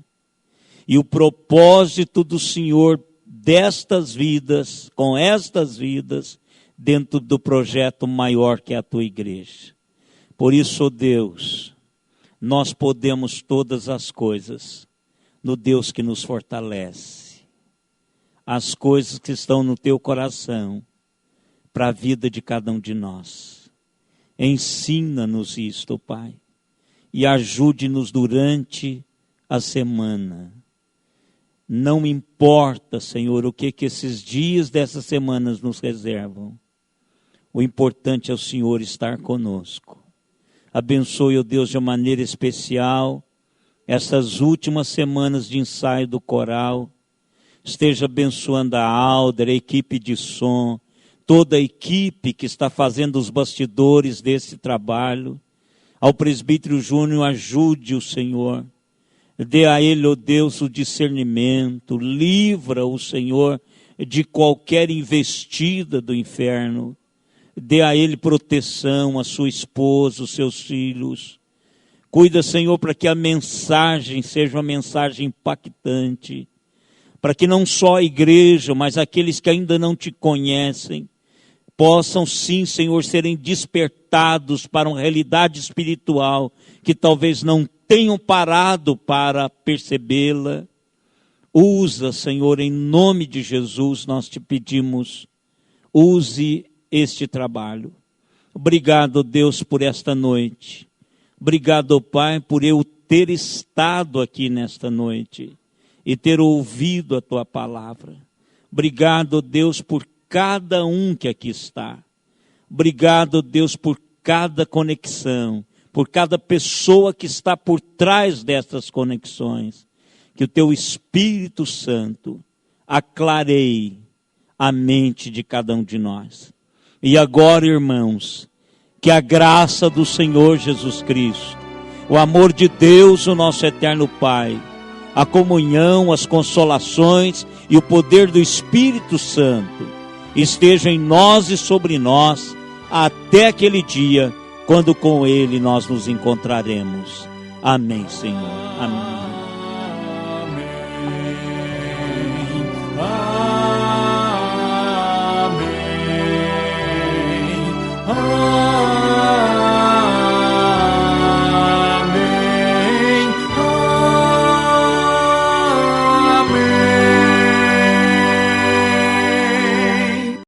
E o propósito do Senhor destas vidas, com estas vidas, dentro do projeto maior que é a tua igreja. Por isso, ó Deus, nós podemos todas as coisas no Deus que nos fortalece. As coisas que estão no teu coração para a vida de cada um de nós. Ensina-nos isto, Pai, e ajude-nos durante a semana. Não importa, Senhor, o que esses dias dessas semanas nos reservam. O importante é o Senhor estar conosco. Abençoe, ó Deus, de uma maneira especial essas últimas semanas de ensaio do coral. Esteja abençoando a Alder, a equipe de som, toda a equipe que está fazendo os bastidores desse trabalho. Ao presbítero Júnior, ajude o Senhor. Dê a ele, ó Deus, o discernimento. Livra o Senhor de qualquer investida do inferno. Dê a ele proteção, a sua esposa, os seus filhos. Cuida, Senhor, para que a mensagem seja uma mensagem impactante. Para que não só a igreja, mas aqueles que ainda não te conhecem, possam sim, Senhor, serem despertados para uma realidade espiritual que talvez não tenham parado para percebê-la. Usa, Senhor, em nome de Jesus, nós te pedimos, use este trabalho. Obrigado, Deus, por esta noite. Obrigado, Pai, por eu ter estado aqui nesta noite e ter ouvido a tua palavra. Obrigado, Deus, por cada um que aqui está. Obrigado, Deus, por cada conexão, por cada pessoa que está por trás dessas conexões. Que o teu Espírito Santo aclareie a mente de cada um de nós. E agora, irmãos, que a graça do Senhor Jesus Cristo, o amor de Deus, o nosso eterno Pai, a comunhão, as consolações e o poder do Espírito Santo esteja em nós e sobre nós até aquele dia, quando com Ele nós nos encontraremos. Amém, Senhor. Amém.